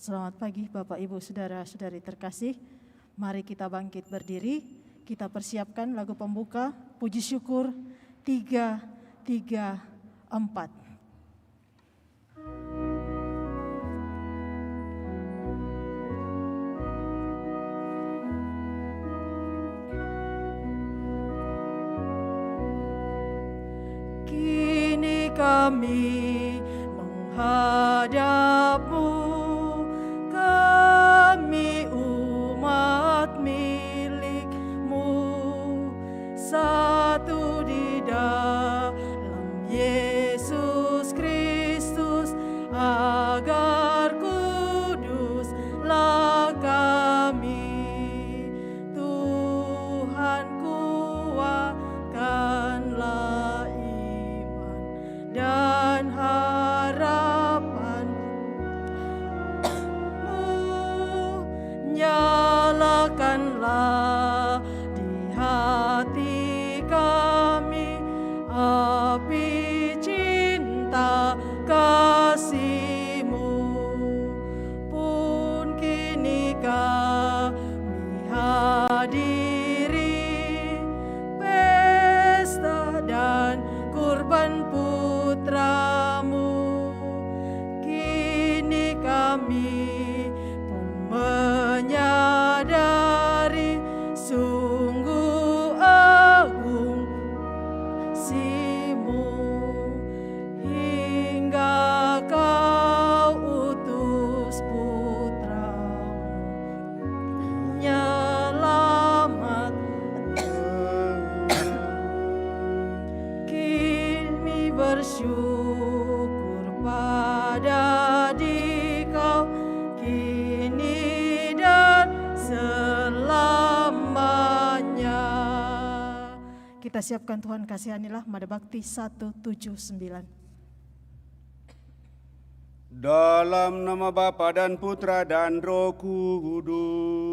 Selamat pagi Bapak Ibu Saudara-saudari terkasih. Mari kita bangkit berdiri. Kita persiapkan lagu pembuka puji syukur 334. Kini kami menghadap-Mu, kami umat milik-Mu, satu di dalam Yesus Kristus, agar kuduslah kami. Tuhan, kuatkanlah iman dan harapan-Mu, nyalakanlah di hati kami api cinta kasih-Mu. Pun kini kami hadiri pesta dan kurban putra-Mu. Kini kami pun menyadari sungguh agung kasih-Mu, hingga Kau utus putra-Mu menyelamat. Kami bersyukur pada Dikau kini dan selamanya. Kita siapkan Tuhan kasihanilah Mada Bakti 179. Dalam nama Bapa dan Putra dan Roh Kudus.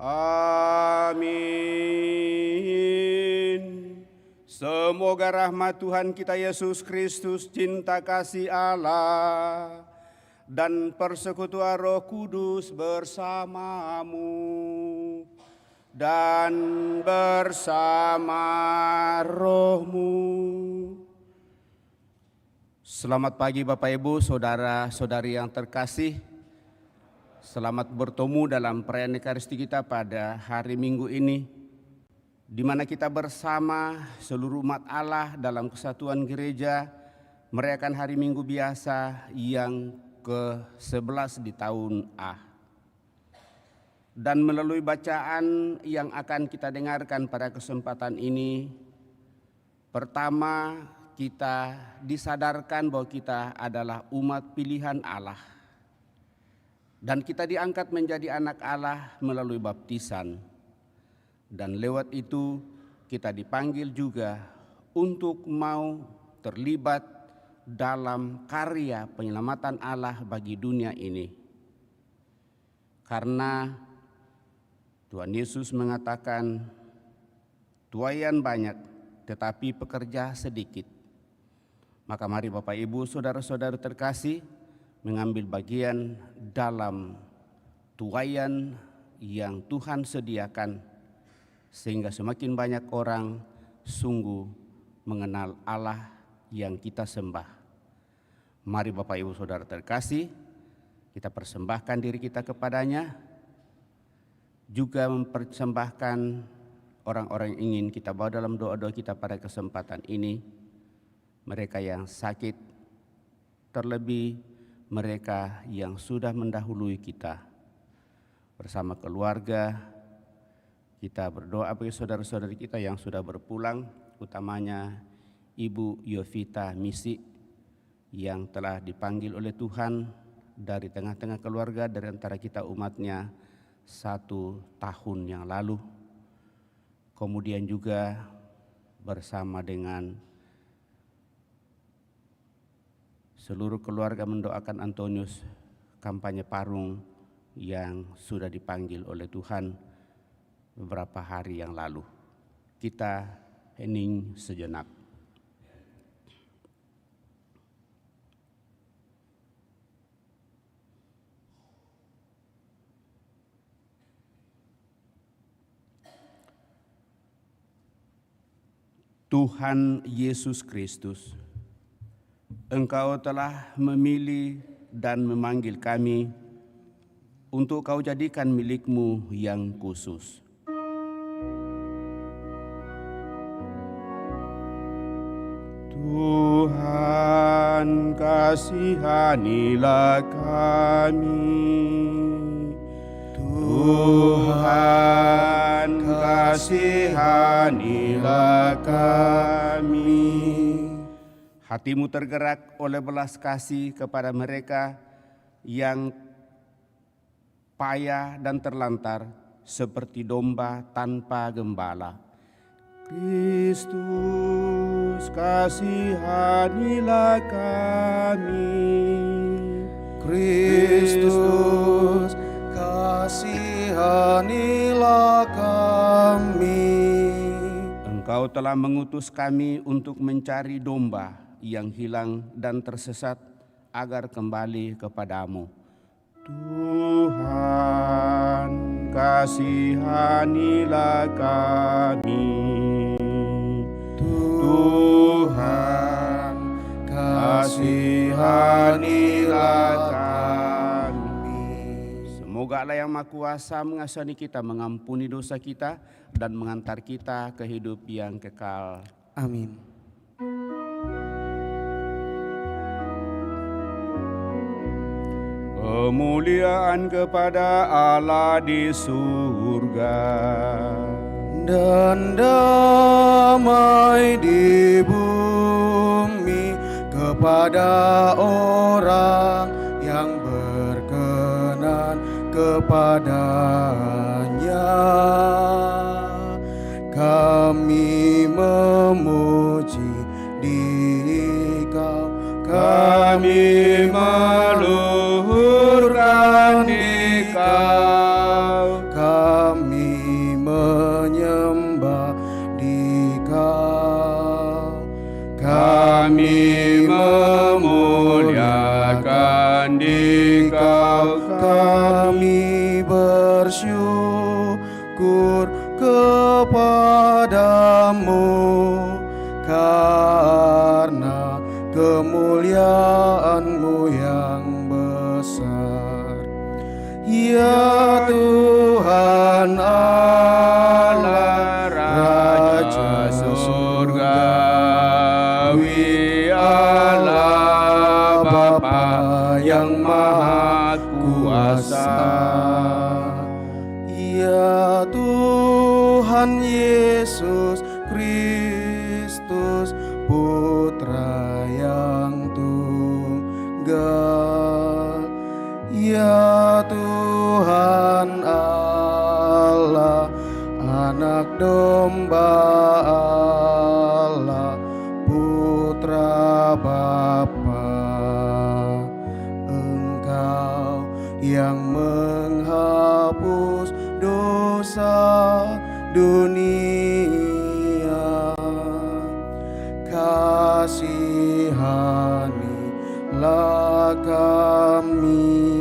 Amin. Semoga rahmat Tuhan kita Yesus Kristus, cinta kasih Allah, dan persekutuan Roh Kudus bersamamu dan bersama rohmu. Selamat pagi Bapak Ibu, saudara-saudari yang terkasih. Selamat bertemu dalam perayaan Ekaristi kita pada hari Minggu ini, di mana kita bersama seluruh umat Allah dalam kesatuan gereja merayakan hari Minggu biasa yang ke-11 di tahun A. Dan melalui bacaan yang akan kita dengarkan pada kesempatan ini, pertama kita disadarkan bahwa kita adalah umat pilihan Allah. Dan kita diangkat menjadi anak Allah melalui baptisan. Dan lewat itu kita dipanggil juga untuk mau terlibat dalam karya penyelamatan Allah bagi dunia ini. Karena Tuhan Yesus mengatakan, tuaian banyak tetapi pekerja sedikit. Maka mari Bapak Ibu, saudara-saudara terkasih, mengambil bagian dalam tuaian yang Tuhan sediakan, sehingga semakin banyak orang sungguh mengenal Allah yang kita sembah. Mari Bapak Ibu saudara terkasih, kita persembahkan diri kita kepadanya, juga mempersembahkan orang-orang yang ingin kita bawa dalam doa-doa kita pada kesempatan ini. Mereka yang sakit, terlebih mereka yang sudah mendahului kita. Bersama keluarga, kita berdoa bagi saudara-saudari kita yang sudah berpulang, utamanya Ibu Yovita Misi yang telah dipanggil oleh Tuhan dari tengah-tengah keluarga, dari antara kita umatnya 1 tahun yang lalu. Kemudian juga bersama dengan seluruh keluarga mendoakan Antonius kampanye Parung yang sudah dipanggil oleh Tuhan beberapa hari yang lalu. Kita hening sejenak. Tuhan Yesus Kristus, Engkau telah memilih dan memanggil kami untuk Kau jadikan milik-Mu yang khusus. Tuhan, kasihanilah kami. Tuhan, kasihanilah kami. Hatimu tergerak oleh belas kasih kepada mereka yang payah dan terlantar seperti domba tanpa gembala. Kristus, kasihanilah kami. Kristus, kasihanilah kami. Engkau telah mengutus kami untuk mencari domba yang hilang dan tersesat agar kembali kepadamu. Tuhan, kasihanilah kami. Tuhan, kasihanilah kami. Semoga Allah yang Maha Kuasa mengasihani kita, mengampuni dosa kita, dan mengantar kita ke hidup yang kekal. Amin. Kemuliaan kepada Allah di surga Dan damai di bumi kepada orang yang berkenan kepadanya. Kami memuji Dikau, kami meluhurkan Dikau, kami menyembah Dikau, kami memuliakan Dikau, kami bersyukur kepadamu karena kemuliaan-Mu yang besar. Ya Tuhan Allah, Raja surgawi, Allah Bapa yang Maha Kuasa. Ya Tuhan Yesus Kristus, Putra yang tunggal. Ya Tuhan Allah, Anak Domba Allah, Putra Bapa. Engkau yang menghapus dosa dunia, kasihanilah kami.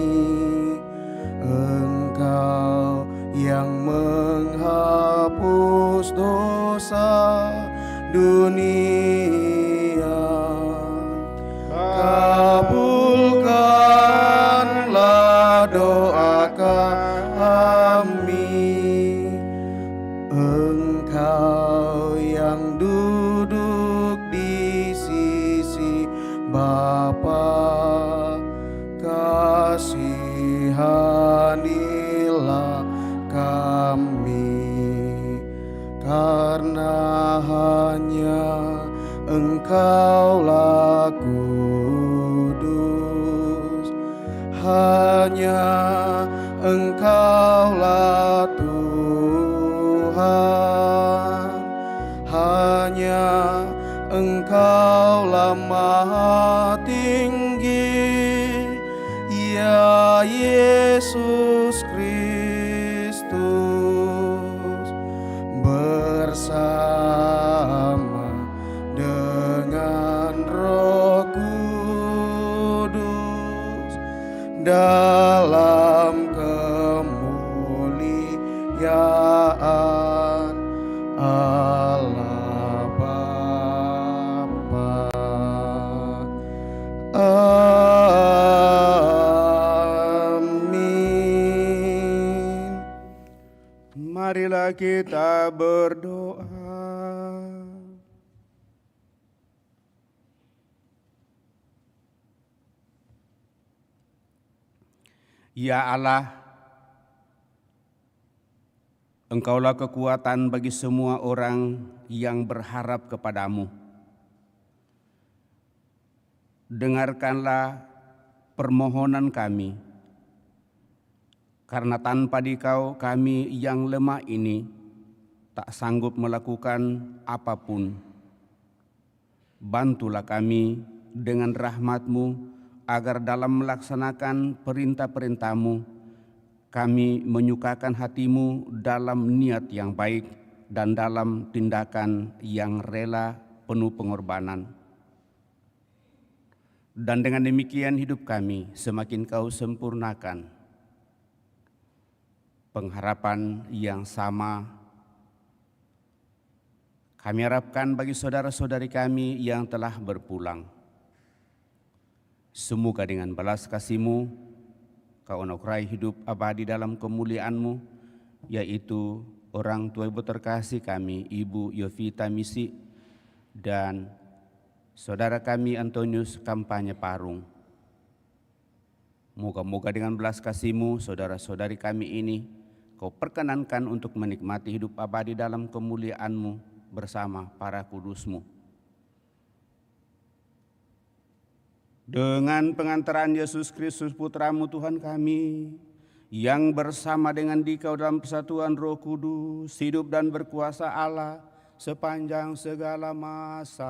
Engkau yang menghapus dosa dunia, kabulkanlah doa kami. Engkau yang duduk di sisi Bapa, kasihanilah kami. Karena hanya Engkaulah kudus, hanya Engkaulah Tuhan, hanya Engkaulah Maha Tinggi, ya Yesus Kristus, bersama dengan Roh Kudus dalam kemuliaan Allah Bapa. kita berdoa. Ya Allah, Engkaulah kekuatan bagi semua orang yang berharap kepadamu. Dengarkanlah permohonan kami, karena tanpa Dikau kami yang lemah ini tak sanggup melakukan apapun. Bantulah kami dengan rahmat-Mu, agar dalam melaksanakan perintah-perintah-Mu, kami menyukakan hati-Mu dalam niat yang baik dan dalam tindakan yang rela penuh pengorbanan. Dan dengan demikian hidup kami semakin Kau sempurnakan. Pengharapan yang sama kami harapkan bagi saudara-saudari kami yang telah berpulang. Semoga dengan balas kasih-Mu, Kau anugerai hidup abadi dalam kemuliaan-Mu, yaitu orang tua Ibu terkasih kami, Ibu Yovita Misi, dan saudara kami Antonius Kampanye Parung. Moga-moga dengan belas kasih-Mu, saudara-saudari kami ini, Kau perkenankan untuk menikmati hidup abadi dalam kemuliaan-Mu bersama para kudus-Mu. Dengan pengantaran Yesus Kristus Putra-Mu Tuhan kami, yang bersama dengan Dikau dalam persatuan Roh Kudus, hidup dan berkuasa Allah sepanjang segala masa.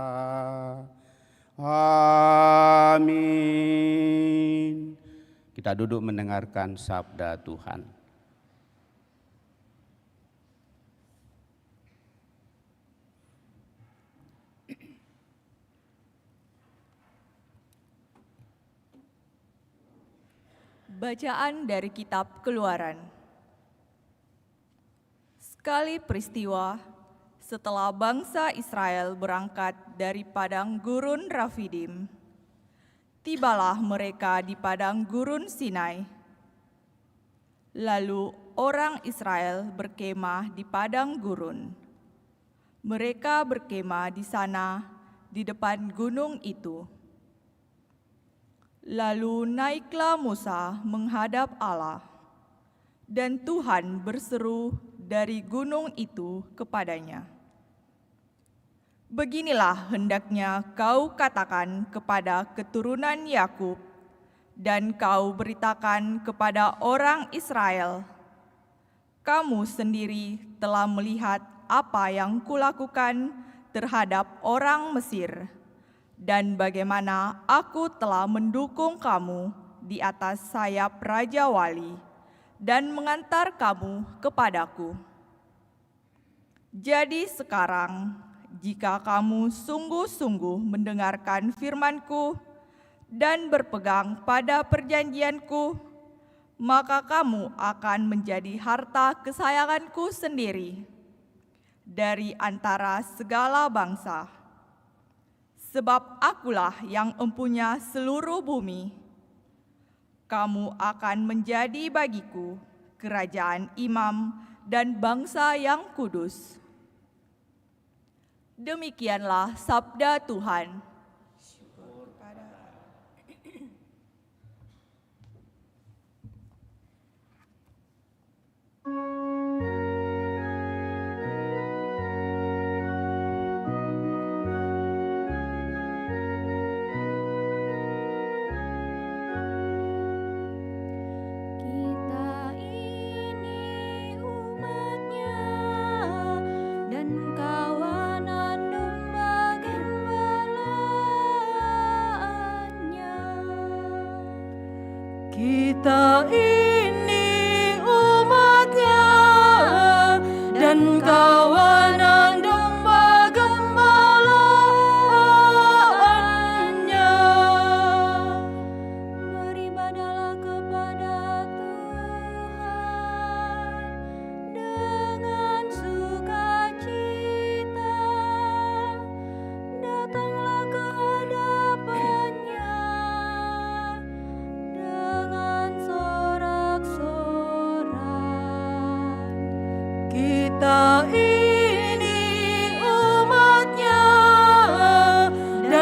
Amin. Kita duduk mendengarkan sabda Tuhan. Bacaan dari Kitab Keluaran. Sekali peristiwa, setelah bangsa Israel berangkat dari padang gurun Rafidim, tibalah mereka di padang gurun Sinai. Lalu orang Israel berkemah di padang gurun. Mereka berkemah di sana, di depan gunung itu. Lalu naiklah Musa menghadap Allah, dan Tuhan berseru dari gunung itu kepadanya, "Beginilah hendaknya kau katakan kepada keturunan Yakub, dan kau beritakan kepada orang Israel, kamu sendiri telah melihat apa yang kulakukan terhadap orang Mesir, dan bagaimana aku telah mendukung kamu di atas sayap Raja Wali dan mengantar kamu kepadaku. Jadi sekarang, jika kamu sungguh-sungguh mendengarkan firman-Ku dan berpegang pada perjanjian-Ku, maka kamu akan menjadi harta kesayangan-Ku sendiri dari antara segala bangsa. Sebab Akulah yang empunya seluruh bumi. Kamu akan menjadi bagiku kerajaan imam dan bangsa yang kudus." Demikianlah sabda Tuhan. Kita ini umatnya dan kawanan domba gembalaannya. Beribadahlah kepada Tuhan dengan sukacita. Datanglah ke hadapan-Nya dengan sorak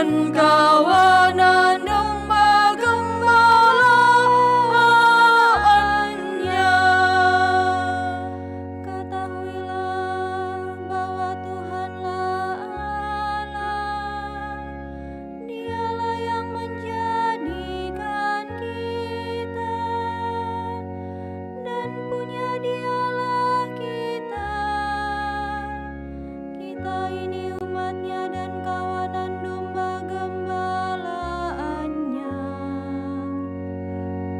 dan kawanan domba gembalaannya. Ketahuilah bahwa Tuhanlah Allah, Dialah yang menjadikan kita, dan punya Dialah kita. Kita ini umatnya dan kawanan domba gembalaannya.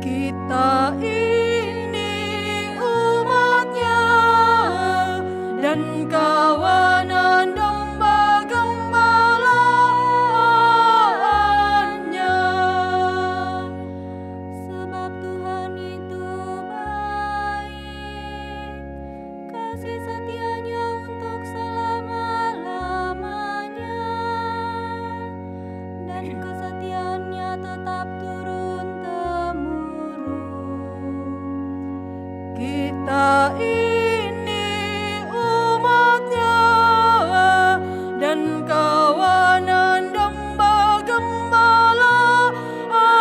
Kita ini umatnya dan kawanan domba gembalaannya. Sebab Tuhan itu baik, kasih setianya untuk selama-lamanya, dan kesetiaannya tetap turun-temurun. Kita ini umatnya dan kawanan domba gembalaannya.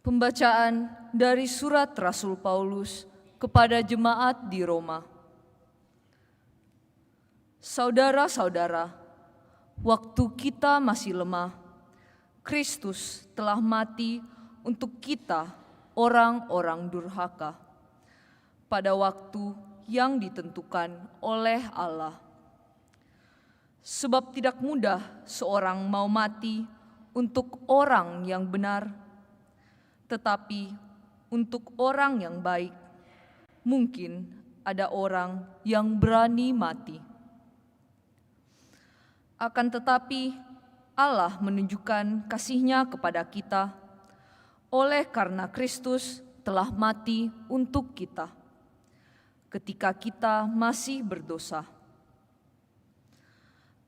Pembacaan dari surat Rasul Paulus kepada jemaat di Roma. Saudara-saudara, waktu kita masih lemah, Kristus telah mati untuk kita orang-orang durhaka pada waktu yang ditentukan oleh Allah. Sebab tidak mudah seorang mau mati untuk orang yang benar, tetapi untuk orang yang baik, mungkin ada orang yang berani mati. Akan tetapi Allah menunjukkan kasih-Nya kepada kita, oleh karena Kristus telah mati untuk kita, ketika kita masih berdosa.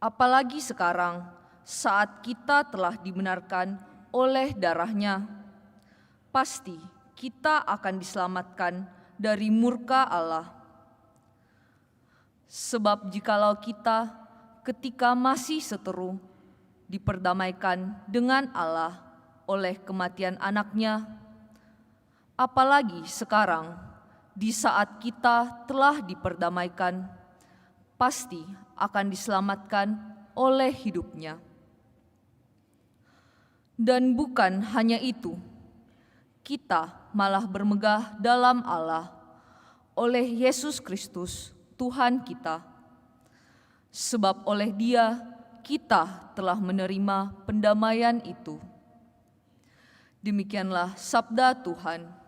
Apalagi sekarang, saat kita telah dibenarkan oleh darah-Nya, pasti kita akan diselamatkan dari murka Allah. Sebab jikalau kita ketika masih seteru diperdamaikan dengan Allah oleh kematian Anak-Nya, apalagi sekarang di saat kita telah diperdamaikan, pasti akan diselamatkan oleh hidup-Nya. Dan bukan hanya itu, kita malah bermegah dalam Allah oleh Yesus Kristus Tuhan kita. Sebab oleh Dia kita telah menerima pendamaian itu. Demikianlah sabda Tuhan.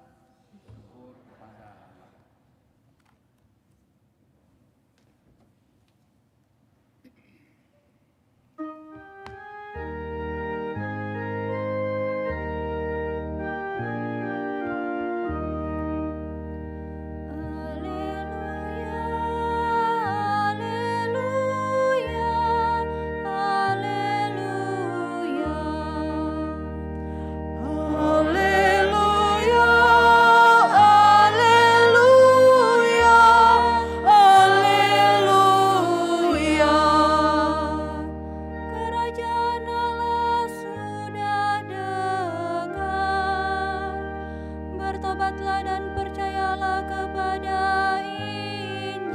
Bertobatlah dan percayalah kepada Injil.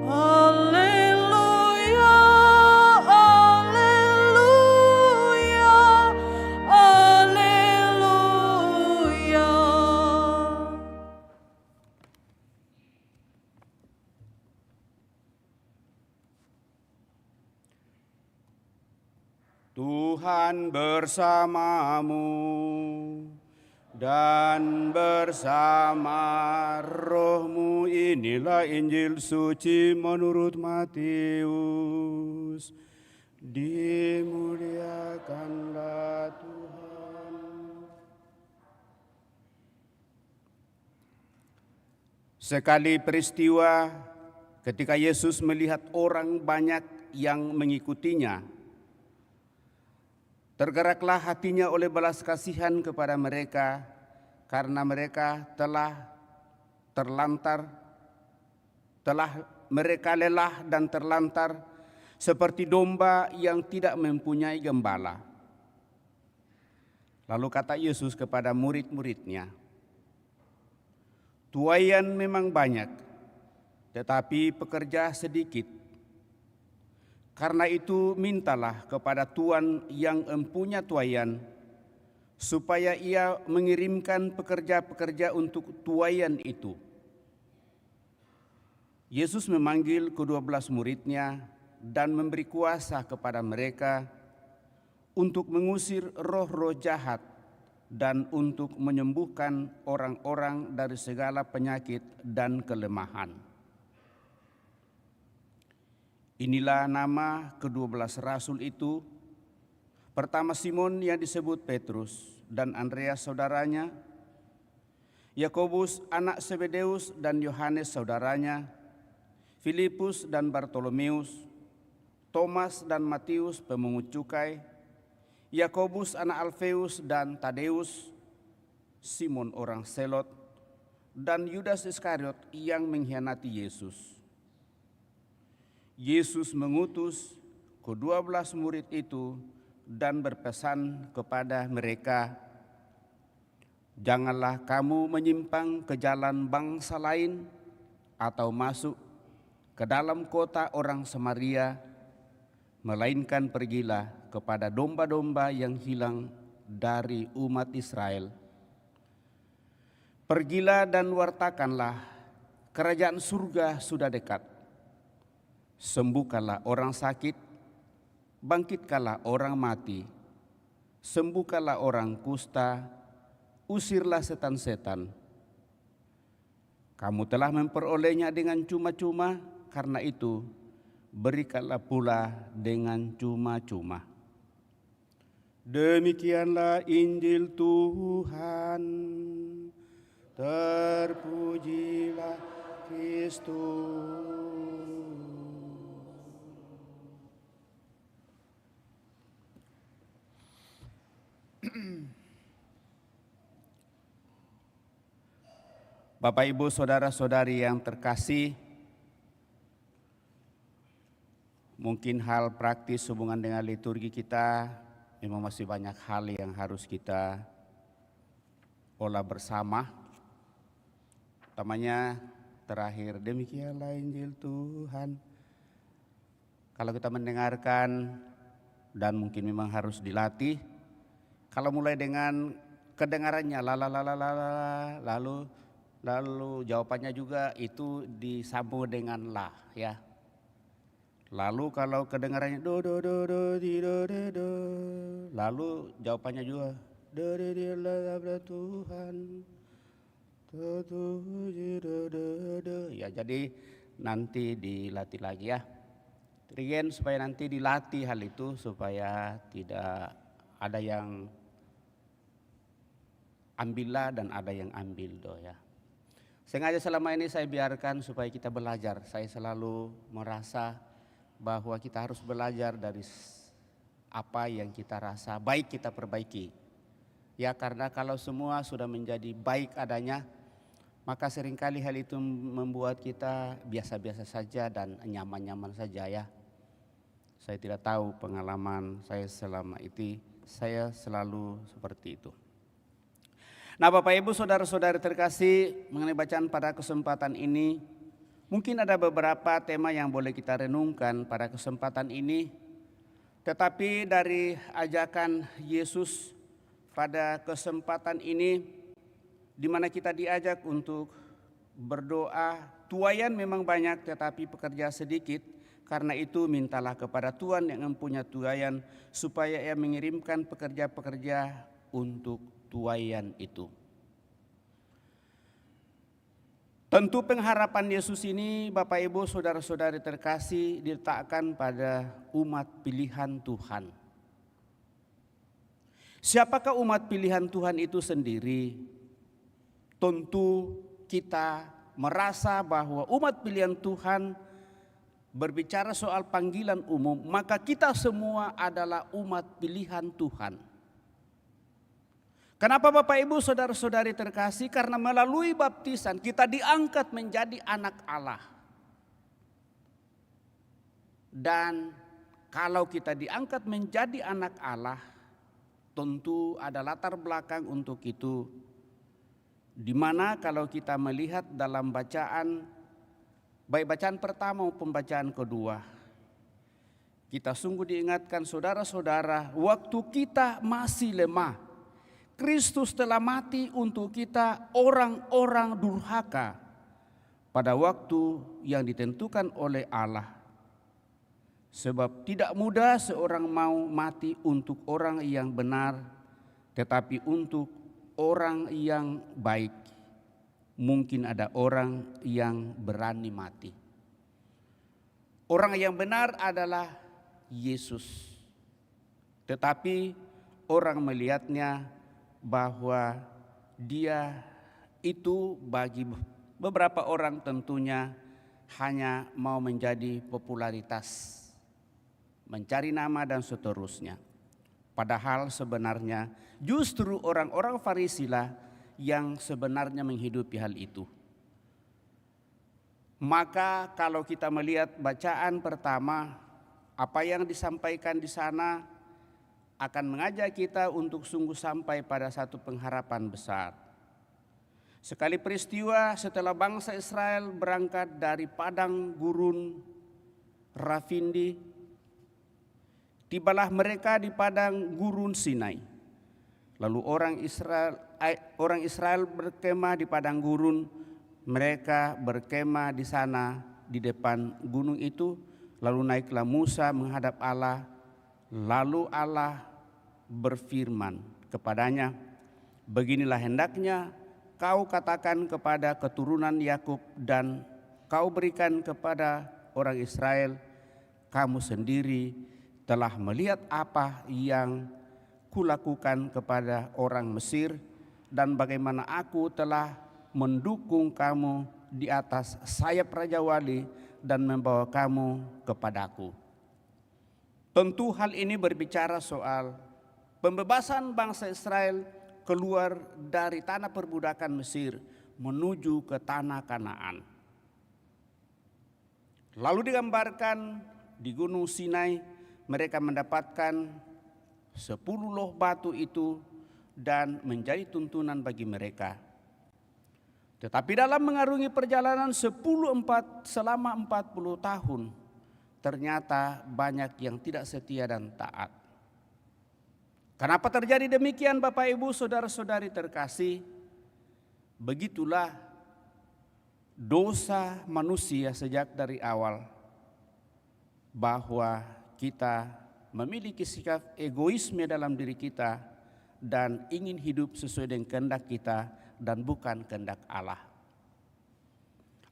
Haleluya, haleluya, haleluya. Tuhan bersamamu dan bersama rohmu. Inilah Injil suci menurut Matius. Dimuliakanlah Tuhan. Sekali peristiwa ketika Yesus melihat orang banyak yang mengikutinya, Tergeraklah hatinya oleh belas kasihan kepada mereka, karena mereka mereka lelah dan terlantar seperti domba yang tidak mempunyai gembala. Lalu kata Yesus kepada murid-muridnya, "Tuaian memang banyak, tetapi pekerja sedikit. Karena itu mintalah kepada Tuhan yang empunya tuaian, supaya ia mengirimkan pekerja-pekerja untuk tuaian itu." Yesus memanggil ke-12 muridnya dan memberi kuasa kepada mereka untuk mengusir roh-roh jahat dan untuk menyembuhkan orang-orang dari segala penyakit dan kelemahan. Inilah nama ke-12 rasul itu. Pertama Simon yang disebut Petrus dan Andreas saudaranya, Yakobus anak Zebedeus dan Yohanes saudaranya, Filipus dan Bartolomeus, Thomas dan Matius pemungut cukai, Yakobus anak Alfeus dan Tadeus, Simon orang Selot, dan Yudas Iskariot yang mengkhianati Yesus. Yesus mengutus ke-12 murid itu dan berpesan kepada mereka, "Janganlah kamu menyimpang ke jalan bangsa lain atau masuk ke dalam kota orang Samaria, melainkan pergilah kepada domba-domba yang hilang dari umat Israel. Pergilah dan wartakanlah, kerajaan surga sudah dekat. Sembuhkanlah orang sakit, bangkitkanlah orang mati, sembuhkanlah orang kusta, usirlah setan-setan. Kamu telah memperolehnya dengan cuma-cuma, karena itu berikanlah pula dengan cuma-cuma." Demikianlah Injil Tuhan. Terpujilah Kristus. Bapak, Ibu, saudara-saudari yang terkasih, mungkin hal praktis hubungan dengan liturgi kita memang masih banyak hal yang harus kita olah bersama. Utamanya terakhir, demikianlah Injil Tuhan. Kalau kita mendengarkan, dan mungkin memang harus dilatih, kalau mulai dengan kedengarannya lalu jawabannya juga itu disambung dengan la, ya. Lalu kalau kedengarannya do do do do di do de do, lalu jawabannya juga do de di la Tuhan, do do di do do do. Ya, jadi nanti dilatih lagi ya. Trigen supaya nanti dilatih hal itu supaya tidak ada yang ambillah dan ada yang ambil do ya. Sengaja selama ini saya biarkan supaya kita belajar. Saya selalu merasa bahwa kita harus belajar dari apa yang kita rasa baik kita perbaiki. Ya, karena kalau semua sudah menjadi baik adanya, maka seringkali hal itu membuat kita biasa-biasa saja dan nyaman-nyaman saja ya. Saya tidak tahu pengalaman saya selama itu, saya selalu seperti itu. Nah, Bapak Ibu saudara-saudari terkasih, mengenai bacaan pada kesempatan ini, mungkin ada beberapa tema yang boleh kita renungkan pada kesempatan ini. Tetapi dari ajakan Yesus pada kesempatan ini, di mana kita diajak untuk berdoa, tuaian memang banyak tetapi pekerja sedikit. Karena itu mintalah kepada Tuhan yang mempunyai tuaian supaya ia mengirimkan pekerja-pekerja untuk tuaian itu. Tentu pengharapan Yesus ini, Bapak Ibu saudara-saudari terkasih, diletakkan pada umat pilihan Tuhan. Siapakah umat pilihan Tuhan itu sendiri? Tentu kita merasa bahwa umat pilihan Tuhan berbicara soal panggilan umum, maka kita semua adalah umat pilihan Tuhan. Kenapa Bapak Ibu saudara-saudari terkasih? Karena melalui baptisan kita diangkat menjadi anak Allah. Dan kalau kita diangkat menjadi anak Allah, tentu ada latar belakang untuk itu. Di mana kalau kita melihat dalam bacaan, baik bacaan pertama maupun bacaan kedua, kita sungguh diingatkan saudara-saudara, waktu kita masih lemah, Kristus telah mati untuk kita orang-orang durhaka pada waktu yang ditentukan oleh Allah. Sebab tidak mudah seorang mau mati untuk orang yang benar, tetapi untuk orang yang baik. Mungkin ada orang yang berani mati. Orang yang benar adalah Yesus. Tetapi orang melihatnya bahwa dia itu bagi beberapa orang tentunya hanya mau menjadi popularitas, mencari nama dan seterusnya. Padahal sebenarnya justru orang-orang Farisi lah yang sebenarnya menghidupi hal itu. Maka kalau kita melihat bacaan pertama, apa yang disampaikan di sana akan mengajak kita untuk sungguh sampai pada satu pengharapan besar. Sekali peristiwa setelah bangsa Israel berangkat dari padang gurun Rafindi, tibalah mereka di padang gurun Sinai. Lalu orang Israel berkemah di padang gurun. Mereka berkemah di sana di depan gunung itu. Lalu naiklah Musa menghadap Allah. Lalu Allah berfirman kepadanya, beginilah hendaknya kau katakan kepada keturunan Yakub dan kau berikan kepada orang Israel, kamu sendiri telah melihat apa yang kulakukan kepada orang Mesir dan bagaimana aku telah mendukung kamu di atas sayap Raja Wali dan membawa kamu kepadaku. Tentu hal ini berbicara soal pembebasan bangsa Israel keluar dari tanah perbudakan Mesir menuju ke tanah Kanaan. Lalu digambarkan di Gunung Sinai mereka mendapatkan 10 loh batu itu dan menjadi tuntunan bagi mereka. Tetapi dalam mengarungi perjalanan selama 40 tahun, ternyata banyak yang tidak setia dan taat. Kenapa terjadi demikian Bapak Ibu saudara-saudari terkasih? Begitulah dosa manusia sejak dari awal, bahwa kita memiliki sikap egoisme dalam diri kita dan ingin hidup sesuai dengan kehendak kita dan bukan kehendak Allah.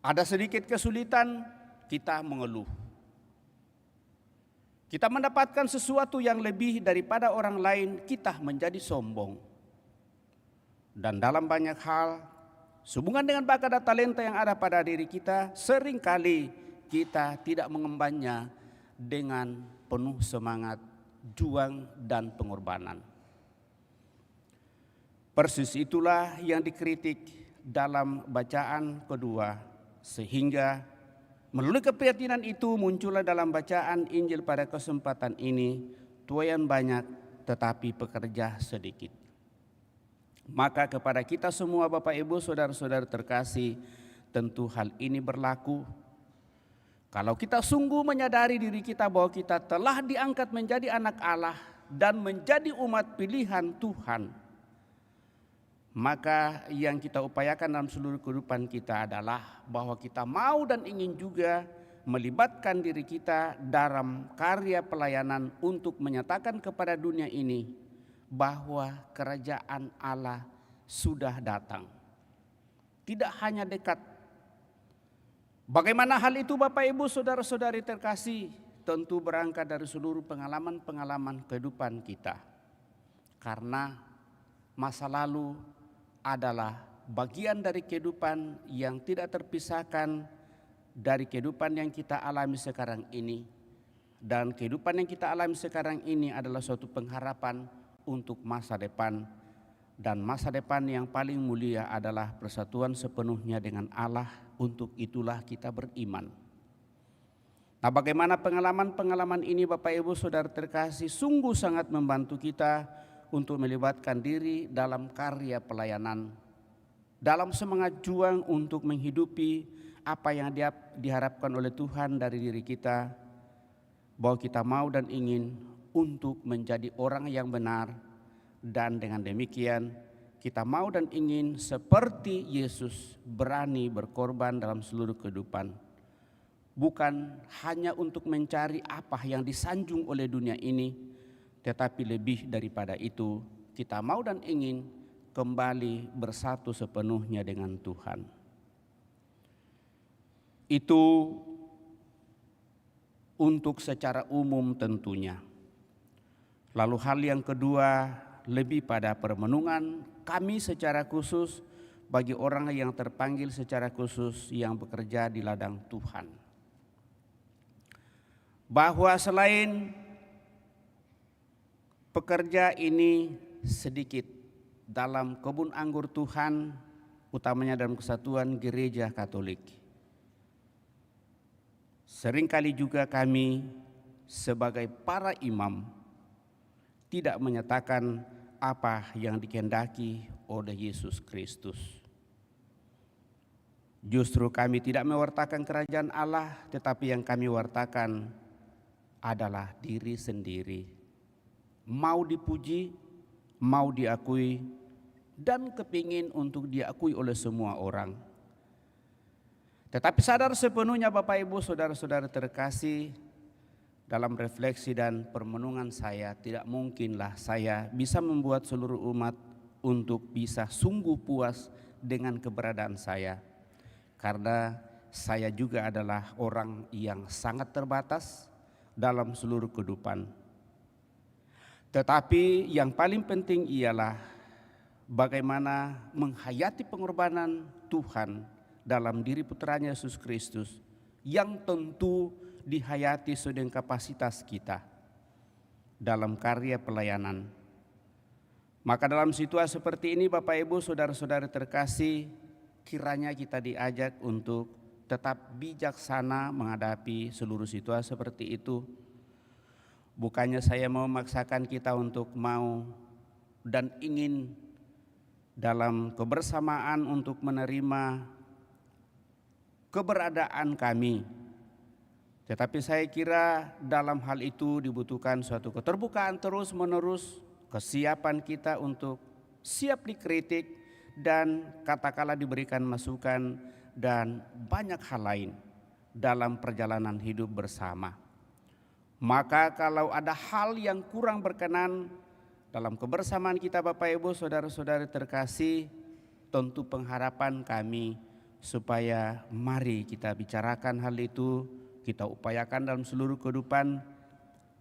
Ada sedikit kesulitan, kita mengeluh. Kita mendapatkan sesuatu yang lebih daripada orang lain, kita menjadi sombong. Dan dalam banyak hal, sehubungan dengan bakat dan talenta yang ada pada diri kita, seringkali kita tidak mengembannya dengan penuh semangat, juang, dan pengorbanan. Persis itulah yang dikritik dalam bacaan kedua, sehingga melalui keprihatinan itu muncullah dalam bacaan Injil pada kesempatan ini, tuaian banyak tetapi pekerja sedikit. Maka kepada kita semua Bapak Ibu saudara-saudara terkasih, tentu hal ini berlaku. Kalau kita sungguh menyadari diri kita bahwa kita telah diangkat menjadi anak Allah dan menjadi umat pilihan Tuhan, maka yang kita upayakan dalam seluruh kehidupan kita adalah bahwa kita mau dan ingin juga melibatkan diri kita dalam karya pelayanan untuk menyatakan kepada dunia ini bahwa kerajaan Allah sudah datang. Tidak hanya dekat. Bagaimana hal itu Bapak Ibu saudara-saudari terkasih? Tentu berangkat dari seluruh pengalaman-pengalaman kehidupan kita. Karena masa lalu adalah bagian dari kehidupan yang tidak terpisahkan dari kehidupan yang kita alami sekarang ini. Dan kehidupan yang kita alami sekarang ini adalah suatu pengharapan untuk masa depan. Dan masa depan yang paling mulia adalah persatuan sepenuhnya dengan Allah. Untuk itulah kita beriman. Nah, bagaimana pengalaman-pengalaman ini Bapak Ibu Saudara terkasih sungguh sangat membantu kita untuk melibatkan diri dalam karya pelayanan. Dalam semangat juang untuk menghidupi apa yang diharapkan oleh Tuhan dari diri kita. Bahwa kita mau dan ingin untuk menjadi orang yang benar. Dan dengan demikian kita mau dan ingin seperti Yesus berani berkorban dalam seluruh kehidupan. Bukan hanya untuk mencari apa yang disanjung oleh dunia ini, tetapi lebih daripada itu kita mau dan ingin kembali bersatu sepenuhnya dengan Tuhan. Itu untuk secara umum tentunya. Lalu hal yang kedua, lebih pada permenungan kami secara khusus bagi orang yang terpanggil secara khusus yang bekerja di ladang Tuhan. Bahwa selain pekerja ini sedikit dalam kebun anggur Tuhan, utamanya dalam kesatuan gereja Katolik. Seringkali juga kami sebagai para imam tidak menyatakan apa yang dikehendaki oleh Yesus Kristus. Justru kami tidak mewartakan kerajaan Allah, tetapi yang kami wartakan adalah diri sendiri. Mau dipuji, mau diakui, dan kepingin untuk diakui oleh semua orang. Tetapi sadar sepenuhnya Bapak Ibu Saudara-saudara terkasih, dalam refleksi dan permenungan saya, tidak mungkinlah saya bisa membuat seluruh umat untuk bisa sungguh puas dengan keberadaan saya. Karena saya juga adalah orang yang sangat terbatas dalam seluruh kehidupan. Tetapi yang paling penting ialah bagaimana menghayati pengorbanan Tuhan dalam diri putranya Yesus Kristus yang tentu dihayati sesuai dengan kapasitas kita dalam karya pelayanan. Maka dalam situasi seperti ini Bapak Ibu Saudara-saudara terkasih, kiranya kita diajak untuk tetap bijaksana menghadapi seluruh situasi seperti itu. Bukannya saya mau memaksakan kita untuk mau dan ingin dalam kebersamaan untuk menerima keberadaan kami. Tetapi saya kira dalam hal itu dibutuhkan suatu keterbukaan terus menerus, kesiapan kita untuk siap dikritik dan katakanlah diberikan masukan dan banyak hal lain dalam perjalanan hidup bersama. Maka kalau ada hal yang kurang berkenan dalam kebersamaan kita Bapak Ibu Saudara-saudara terkasih, tentu pengharapan kami supaya mari kita bicarakan hal itu, kita upayakan dalam seluruh kehidupan.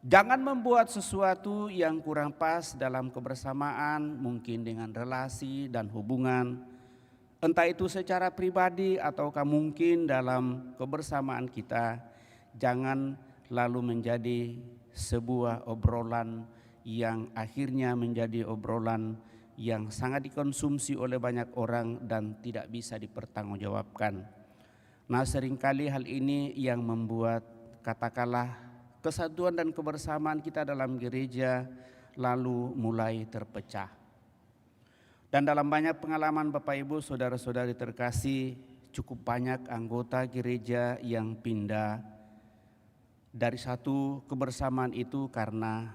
Jangan membuat sesuatu yang kurang pas dalam kebersamaan, mungkin dengan relasi dan hubungan, entah itu secara pribadi ataukah mungkin dalam kebersamaan kita. Jangan lalu menjadi sebuah obrolan yang akhirnya menjadi obrolan yang sangat dikonsumsi oleh banyak orang dan tidak bisa dipertanggungjawabkan. Nah, seringkali hal ini yang membuat katakanlah kesatuan dan kebersamaan kita dalam gereja lalu mulai terpecah. Dan dalam banyak pengalaman Bapak Ibu Saudara-saudari terkasih, cukup banyak anggota gereja yang pindah dari satu kebersamaan itu karena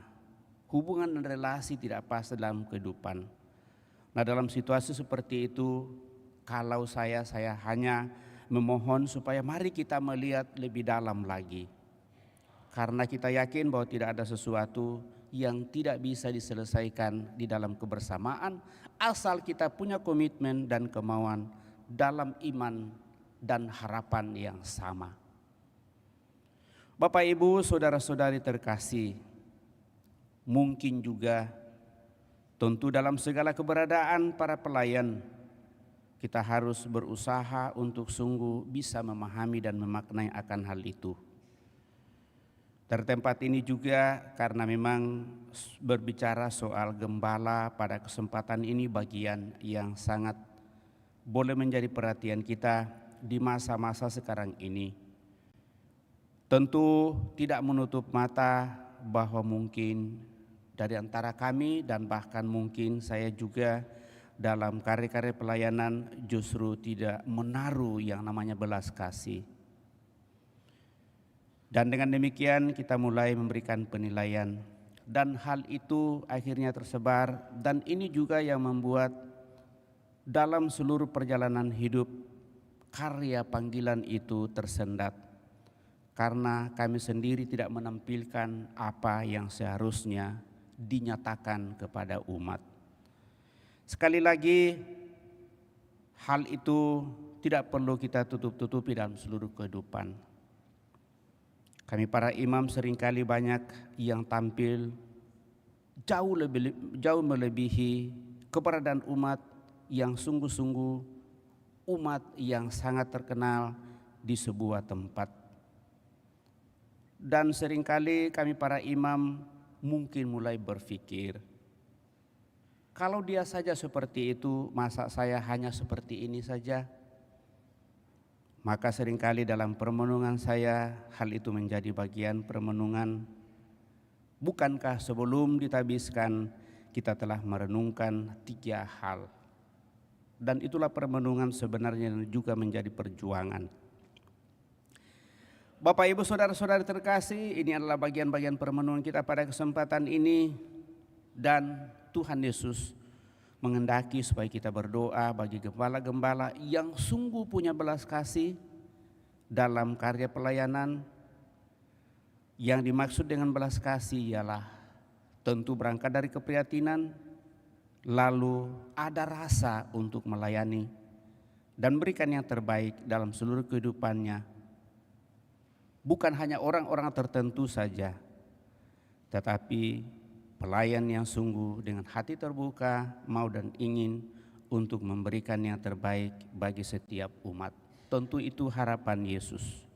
hubungan dan relasi tidak pas dalam kehidupan. Nah, dalam situasi seperti itu, kalau saya hanya memohon supaya mari kita melihat lebih dalam lagi. Karena kita yakin bahwa tidak ada sesuatu yang tidak bisa diselesaikan di dalam kebersamaan asal kita punya komitmen dan kemauan dalam iman dan harapan yang sama. Bapak Ibu Saudara-saudari terkasih, mungkin juga tentu dalam segala keberadaan para pelayan kita harus berusaha untuk sungguh bisa memahami dan memaknai akan hal itu. Dari tempat ini juga karena memang berbicara soal gembala pada kesempatan ini bagian yang sangat boleh menjadi perhatian kita di masa-masa sekarang ini. Tentu tidak menutup mata bahwa mungkin dari antara kami dan bahkan mungkin saya juga dalam karya-karya pelayanan justru tidak menaruh yang namanya belas kasih. Dan dengan demikian kita mulai memberikan penilaian dan hal itu akhirnya tersebar, dan ini juga yang membuat dalam seluruh perjalanan hidup karya panggilan itu tersendat karena kami sendiri tidak menampilkan apa yang seharusnya dinyatakan kepada umat. Sekali lagi, hal itu tidak perlu kita tutup-tutupi dalam seluruh kehidupan. Kami para imam seringkali banyak yang tampil jauh melebihi keberadaan umat yang sungguh-sungguh umat yang sangat terkenal di sebuah tempat. Dan seringkali kami para imam mungkin mulai berpikir, kalau dia saja seperti itu, masa saya hanya seperti ini saja? Maka seringkali dalam permenungan saya, hal itu menjadi bagian permenungan. Bukankah sebelum ditabiskan, kita telah merenungkan 3 hal. Dan itulah permenungan sebenarnya juga menjadi perjuangan. Bapak, Ibu, Saudara-saudari terkasih, ini adalah bagian-bagian permenungan kita pada kesempatan ini. Dan Tuhan Yesus menghendaki supaya kita berdoa bagi gembala-gembala yang sungguh punya belas kasih dalam karya pelayanan. Yang dimaksud dengan belas kasih ialah tentu berangkat dari keprihatinan, lalu ada rasa untuk melayani dan berikan yang terbaik dalam seluruh kehidupannya. Bukan hanya orang-orang tertentu saja, tetapi pelayan yang sungguh dengan hati terbuka, mau dan ingin untuk memberikan yang terbaik bagi setiap umat. Tentu itu harapan Yesus.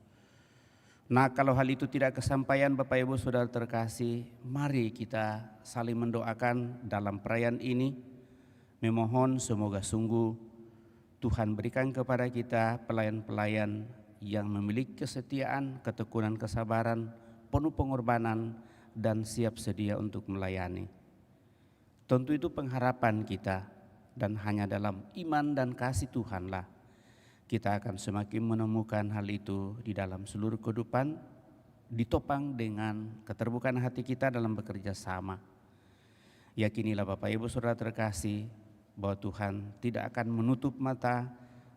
Nah, kalau hal itu tidak kesampaian, Bapak Ibu Saudara terkasih, mari kita saling mendoakan dalam perayaan ini. Memohon semoga sungguh Tuhan berikan kepada kita pelayan-pelayan yang memiliki kesetiaan, ketekunan, kesabaran, penuh pengorbanan, dan siap sedia untuk melayani. Tentu itu pengharapan kita, dan hanya dalam iman dan kasih Tuhanlah kita akan semakin menemukan hal itu di dalam seluruh kehidupan, ditopang dengan keterbukaan hati kita dalam bekerja sama. Yakinilah Bapak Ibu Saudara terkasih bahwa Tuhan tidak akan menutup mata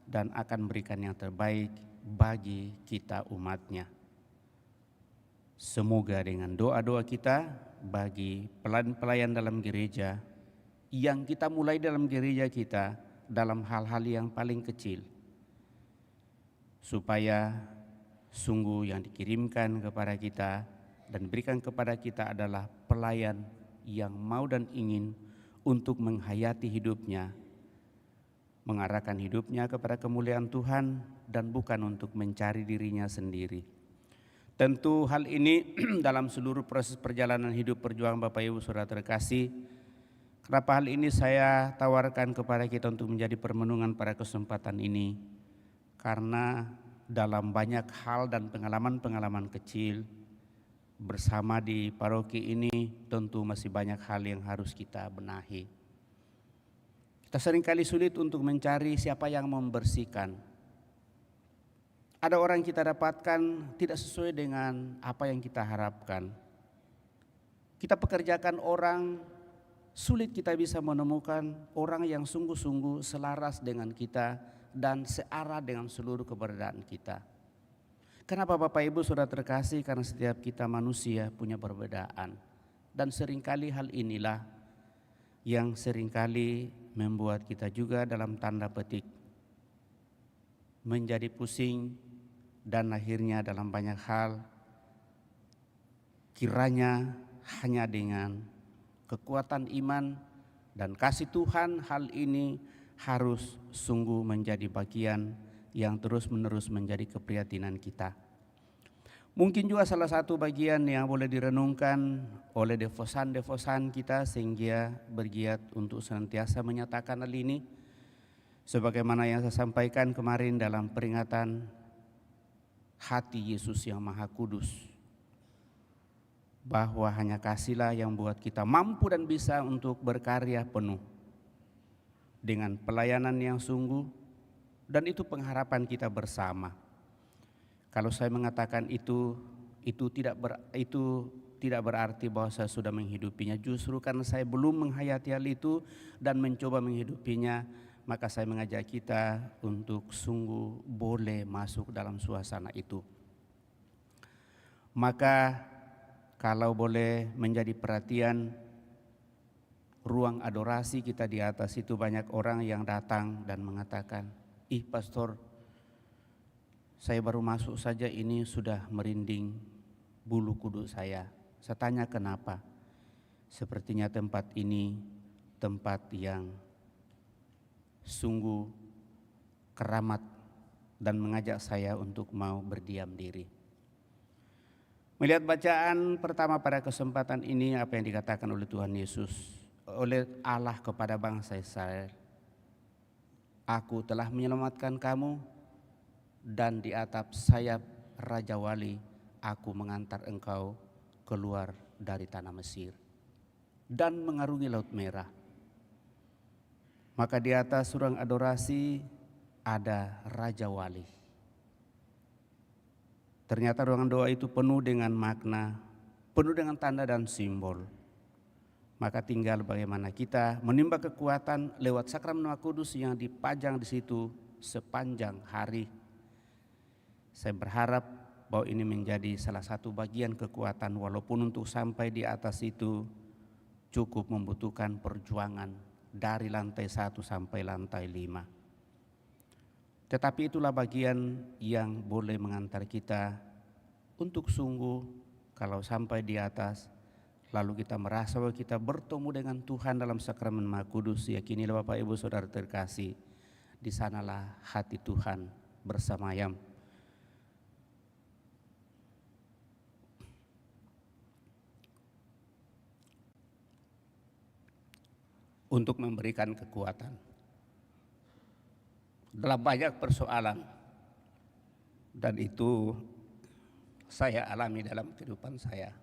dan akan memberikan yang terbaik bagi kita umatnya. Semoga dengan doa-doa kita bagi pelayan-pelayan dalam gereja, yang kita mulai dalam gereja kita dalam hal-hal yang paling kecil, supaya sungguh yang dikirimkan kepada kita dan berikan kepada kita adalah pelayan yang mau dan ingin untuk menghayati hidupnya, mengarahkan hidupnya kepada kemuliaan Tuhan dan bukan untuk mencari dirinya sendiri. Tentu hal ini dalam seluruh proses perjalanan hidup perjuangan Bapak Ibu Saudara terkasih. Kenapa hal ini saya tawarkan kepada kita untuk menjadi permenungan pada kesempatan ini? Karena dalam banyak hal dan pengalaman-pengalaman kecil bersama di paroki ini tentu masih banyak hal yang harus kita benahi. Kita seringkali sulit untuk mencari siapa yang membersihkan. Ada orang kita dapatkan tidak sesuai dengan apa yang kita harapkan. Kita pekerjakan orang, sulit kita bisa menemukan orang yang sungguh-sungguh selaras dengan kita dan searah dengan seluruh keberadaan kita. Kenapa Bapak Ibu Saudara terkasih? Karena setiap kita manusia punya perbedaan. Dan seringkali hal inilah yang seringkali membuat kita juga dalam tanda petik menjadi pusing, dan akhirnya dalam banyak hal kiranya hanya dengan kekuatan iman dan kasih Tuhan hal ini harus sungguh menjadi bagian yang terus-menerus menjadi keprihatinan kita. Mungkin juga salah satu bagian yang boleh direnungkan oleh devosan-devosan kita sehingga bergiat untuk senantiasa menyatakan hal ini. Sebagaimana yang saya sampaikan kemarin dalam peringatan hati Yesus yang Maha Kudus. Bahwa hanya kasihlah yang buat kita mampu dan bisa untuk berkarya penuh. Dengan pelayanan yang sungguh dan itu pengharapan kita bersama. Kalau saya mengatakan itu tidak berarti bahwa saya sudah menghidupinya. Justru karena saya belum menghayati hal itu dan mencoba menghidupinya, maka saya mengajak kita untuk sungguh boleh masuk dalam suasana itu. Maka kalau boleh menjadi perhatian, ruang adorasi kita di atas itu banyak orang yang datang dan mengatakan, "Ih pastor, saya baru masuk saja ini sudah merinding bulu kuduk saya." Saya tanya kenapa? Sepertinya tempat ini tempat yang sungguh keramat dan mengajak saya untuk mau berdiam diri. Melihat bacaan pertama pada kesempatan ini, apa yang dikatakan oleh Tuhan Yesus, oleh Allah kepada bangsa Israel. "Aku telah menyelamatkan kamu, dan di atap sayap Raja Wali aku mengantar engkau keluar dari tanah Mesir dan mengarungi Laut Merah." Maka di atas ruang adorasi ada Raja Wali. Ternyata ruangan doa itu penuh dengan makna, penuh dengan tanda dan simbol. Maka tinggal bagaimana kita menimba kekuatan lewat sakramen Maha Kudus yang dipajang di situ sepanjang hari. Saya berharap bahwa ini menjadi salah satu bagian kekuatan, walaupun untuk sampai di atas itu cukup membutuhkan perjuangan dari lantai 1 sampai lantai 5. Tetapi itulah bagian yang boleh mengantar kita untuk sungguh kalau sampai di atas, lalu kita merasa bahwa kita bertemu dengan Tuhan dalam sakramen Maha Kudus. Yakinilah Bapak Ibu Saudara terkasih, di sanalah hati Tuhan bersemayam. Untuk memberikan kekuatan dalam banyak persoalan, dan itu saya alami dalam kehidupan saya.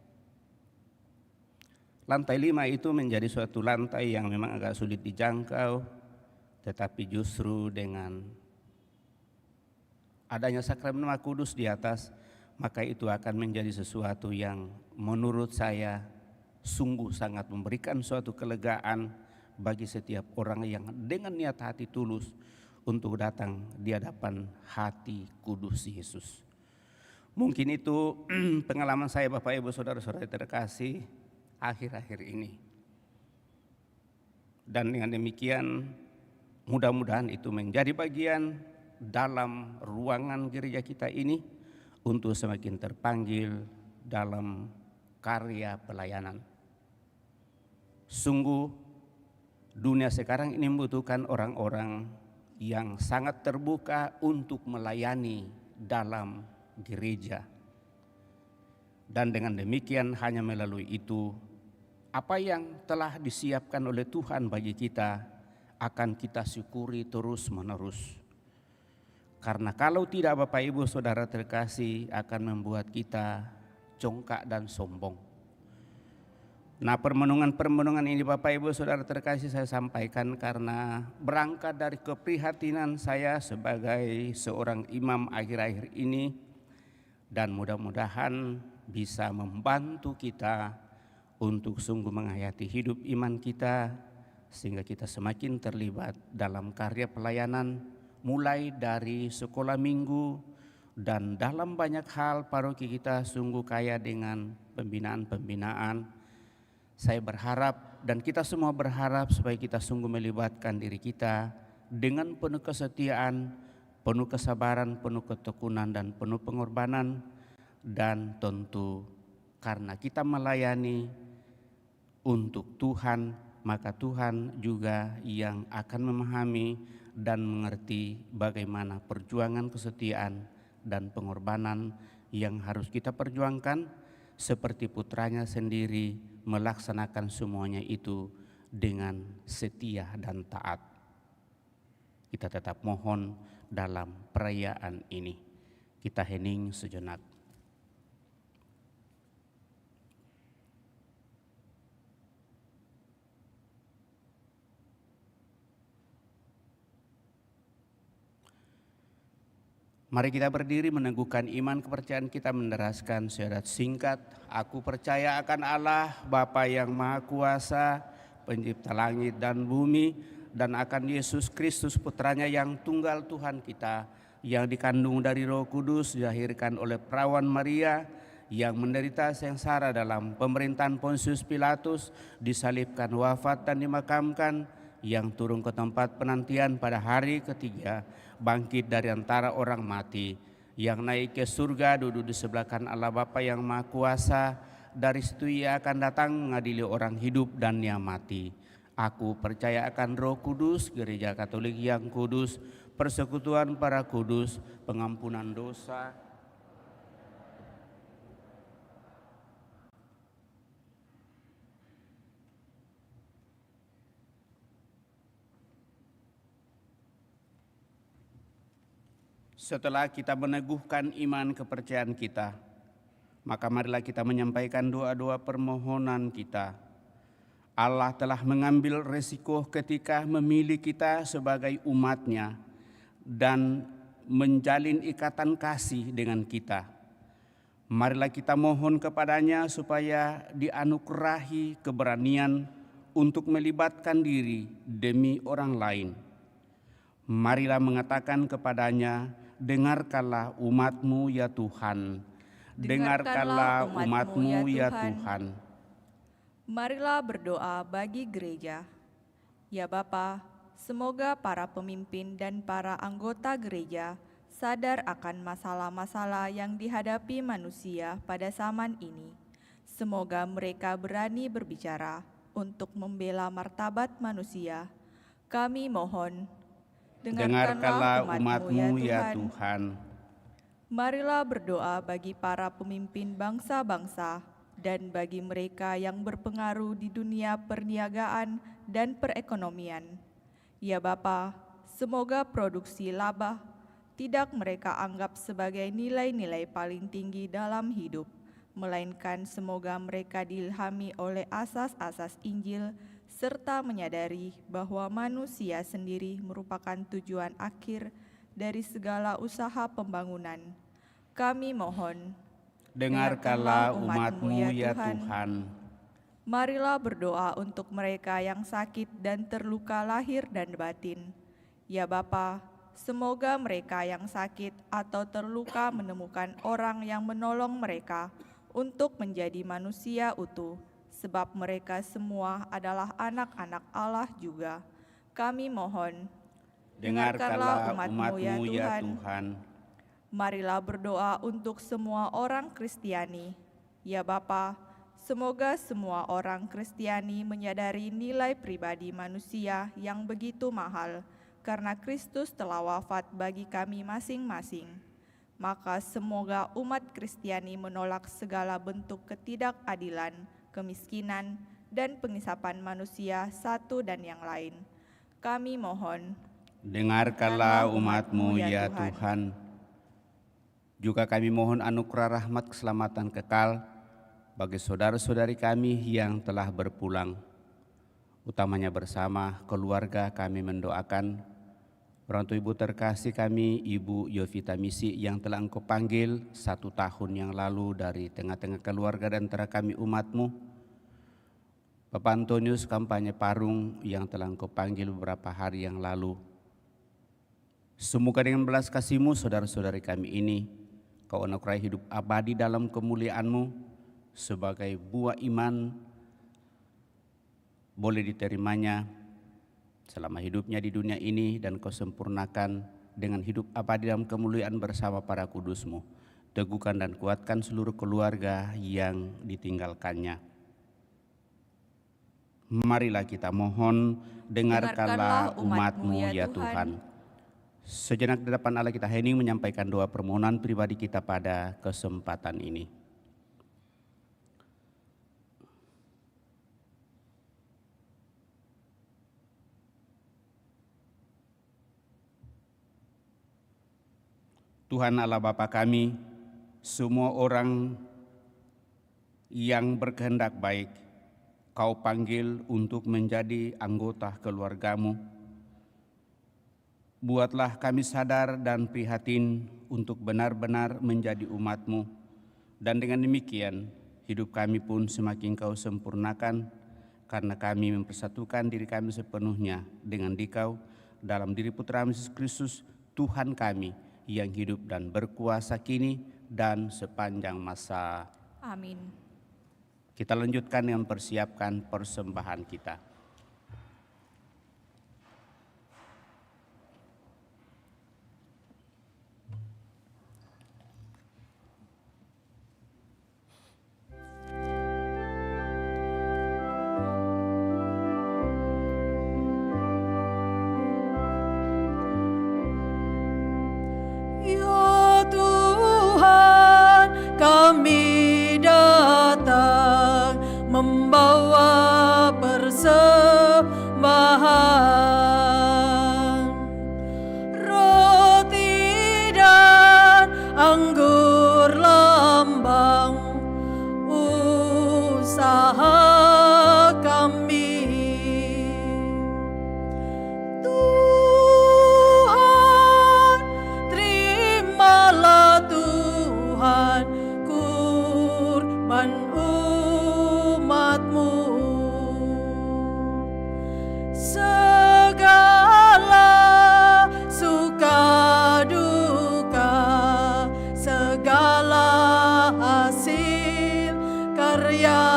Lantai 5 itu menjadi suatu lantai yang memang agak sulit dijangkau, tetapi justru dengan adanya sakramen Maha Kudus di atas, maka itu akan menjadi sesuatu yang menurut saya sungguh sangat memberikan suatu kelegaan bagi setiap orang yang dengan niat hati tulus untuk datang di hadapan hati kudus Yesus. Mungkin itu pengalaman saya Bapak Ibu Saudara-saudara terkasih akhir-akhir ini. Dan dengan demikian mudah-mudahan itu menjadi bagian dalam ruangan gereja kita ini untuk semakin terpanggil dalam karya pelayanan. Sungguh dunia sekarang ini membutuhkan orang-orang yang sangat terbuka untuk melayani dalam gereja. Dan dengan demikian hanya melalui itu, apa yang telah disiapkan oleh Tuhan bagi kita akan kita syukuri terus-menerus. Karena kalau tidak Bapak Ibu Saudara terkasih akan membuat kita congkak dan sombong. Nah, permenungan ini Bapak Ibu Saudara terkasih saya sampaikan karena berangkat dari keprihatinan saya sebagai seorang imam akhir-akhir ini, dan mudah-mudahan bisa membantu kita untuk sungguh menghayati hidup iman kita sehingga kita semakin terlibat dalam karya pelayanan mulai dari sekolah minggu dan dalam banyak hal paroki kita sungguh kaya dengan pembinaan-pembinaan. Saya berharap dan kita semua berharap supaya kita sungguh melibatkan diri kita dengan penuh kesetiaan, penuh kesabaran, penuh ketekunan dan penuh pengorbanan. Dan tentu karena kita melayani untuk Tuhan, maka Tuhan juga yang akan memahami dan mengerti bagaimana perjuangan kesetiaan dan pengorbanan yang harus kita perjuangkan, seperti putranya sendiri melaksanakan semuanya itu dengan setia dan taat. Kita tetap mohon dalam perayaan ini. Kita hening sejenak. Mari kita berdiri meneguhkan iman kepercayaan kita, menderaskan syahadat singkat. Aku percaya akan Allah, Bapa yang Maha Kuasa, pencipta langit dan bumi, dan akan Yesus Kristus putranya yang tunggal Tuhan kita, yang dikandung dari Roh Kudus, dilahirkan oleh perawan Maria, yang menderita sengsara dalam pemerintahan Pontius Pilatus, disalibkan, wafat dan dimakamkan, yang turun ke tempat penantian pada hari ketiga, bangkit dari antara orang mati, yang naik ke surga, duduk di sebelah kanan Allah Bapa yang Maha Kuasa. Dari situ Ia akan datang mengadili orang hidup dan yang mati. Aku percaya akan Roh Kudus, Gereja Katolik yang kudus, persekutuan para kudus, pengampunan dosa, Setelah kita meneguhkan iman kepercayaan kita, maka marilah kita menyampaikan doa-doa permohonan kita. Allah telah mengambil resiko ketika memilih kita sebagai umat-Nya dan menjalin ikatan kasih dengan kita. Marilah kita mohon kepada-Nya supaya dianugerahi keberanian untuk melibatkan diri demi orang lain. Marilah mengatakan kepada-Nya, dengarkanlah umat-Mu ya Tuhan, dengarkanlah umat-Mu ya Tuhan. Marilah berdoa bagi gereja. Ya Bapa, semoga para pemimpin dan para anggota gereja sadar akan masalah-masalah yang dihadapi manusia pada zaman ini. Semoga mereka berani berbicara untuk membela martabat manusia. Kami mohon, dengarkanlah umat-Mu ya Tuhan. Marilah berdoa bagi para pemimpin bangsa-bangsa dan bagi mereka yang berpengaruh di dunia perniagaan dan perekonomian. Ya Bapa, semoga produksi laba tidak mereka anggap sebagai nilai-nilai paling tinggi dalam hidup, melainkan semoga mereka diilhami oleh asas-asas Injil serta menyadari bahwa manusia sendiri merupakan tujuan akhir dari segala usaha pembangunan. Kami mohon, dengarkanlah umat-Mu ya Tuhan. Marilah berdoa untuk mereka yang sakit dan terluka lahir dan batin. Ya Bapa, semoga mereka yang sakit atau terluka menemukan orang yang menolong mereka untuk menjadi manusia utuh, sebab mereka semua adalah anak-anak Allah juga. Kami mohon, dengarkanlah umat-Mu ya Tuhan. Marilah berdoa untuk semua orang Kristiani. Ya Bapa, semoga semua orang Kristiani menyadari nilai pribadi manusia yang begitu mahal, karena Kristus telah wafat bagi kami masing-masing. Maka semoga umat Kristiani menolak segala bentuk ketidakadilan, kemiskinan, dan pengisapan manusia satu dan yang lain. Kami mohon, dengarkanlah umat-Mu ya Tuhan. Juga kami mohon anugerah rahmat keselamatan kekal bagi saudara-saudari kami yang telah berpulang. Utamanya bersama keluarga kami mendoakan orang tua ibu terkasih kami, Ibu Yovita Misi yang telah Engkau panggil 1 tahun yang lalu dari tengah-tengah keluarga dan antara kami umat-Mu. Bapak Antonius Kampanye Parung yang telah Engkau panggil beberapa hari yang lalu. Semoga dengan belas kasih-Mu saudara-saudari kami ini, Kau anugerahi hidup abadi dalam kemuliaan-Mu sebagai buah iman boleh diterimanya selama hidupnya di dunia ini, dan Kau sempurnakan dengan hidup abadi dalam kemuliaan bersama para kudus-Mu. Teguhkan dan kuatkan seluruh keluarga yang ditinggalkannya. Marilah kita mohon, dengarkanlah umat-Mu ya Tuhan. Sejenak di depan Allah kita hening menyampaikan doa permohonan pribadi kita pada kesempatan ini. Tuhan Allah Bapa kami, semua orang yang berkehendak baik, Kau panggil untuk menjadi anggota keluarga-Mu. Buatlah kami sadar dan prihatin untuk benar-benar menjadi umat-Mu. Dan dengan demikian, hidup kami pun semakin Kau sempurnakan, karena kami mempersatukan diri kami sepenuhnya dengan Dikau dalam diri Putra Yesus Kristus, Tuhan kami, yang hidup dan berkuasa kini dan sepanjang masa. Amin. Kita lanjutkan dengan persiapkan persembahan kita. Ya Tuhan, kami datang membawa persembahan, roti dan anggur lambang usaha kami. Tuhan, terimalah Tuhan kurban umat-Mu. Segala suka duka, segala hasil karya,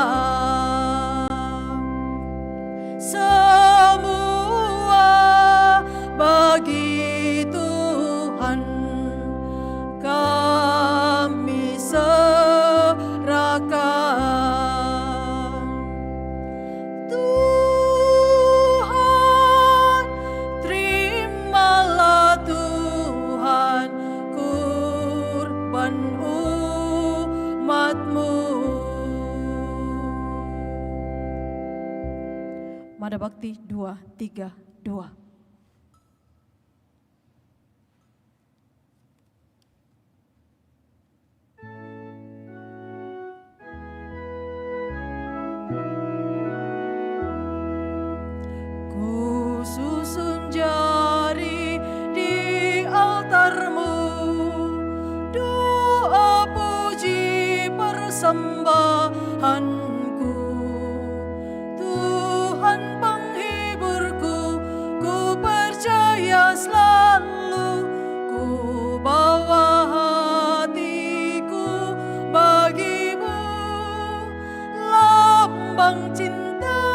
semua bagi Tuhan kami serahkan. Tuhan, terimalah Tuhan kurban umat-Mu. Mada Bakti 232. Ku susun jari di altar-Mu, doa puji persembahanku. Tuhan penghiburku, ku percaya selalu, ku bawa hatiku bagi-Mu, lambang cinta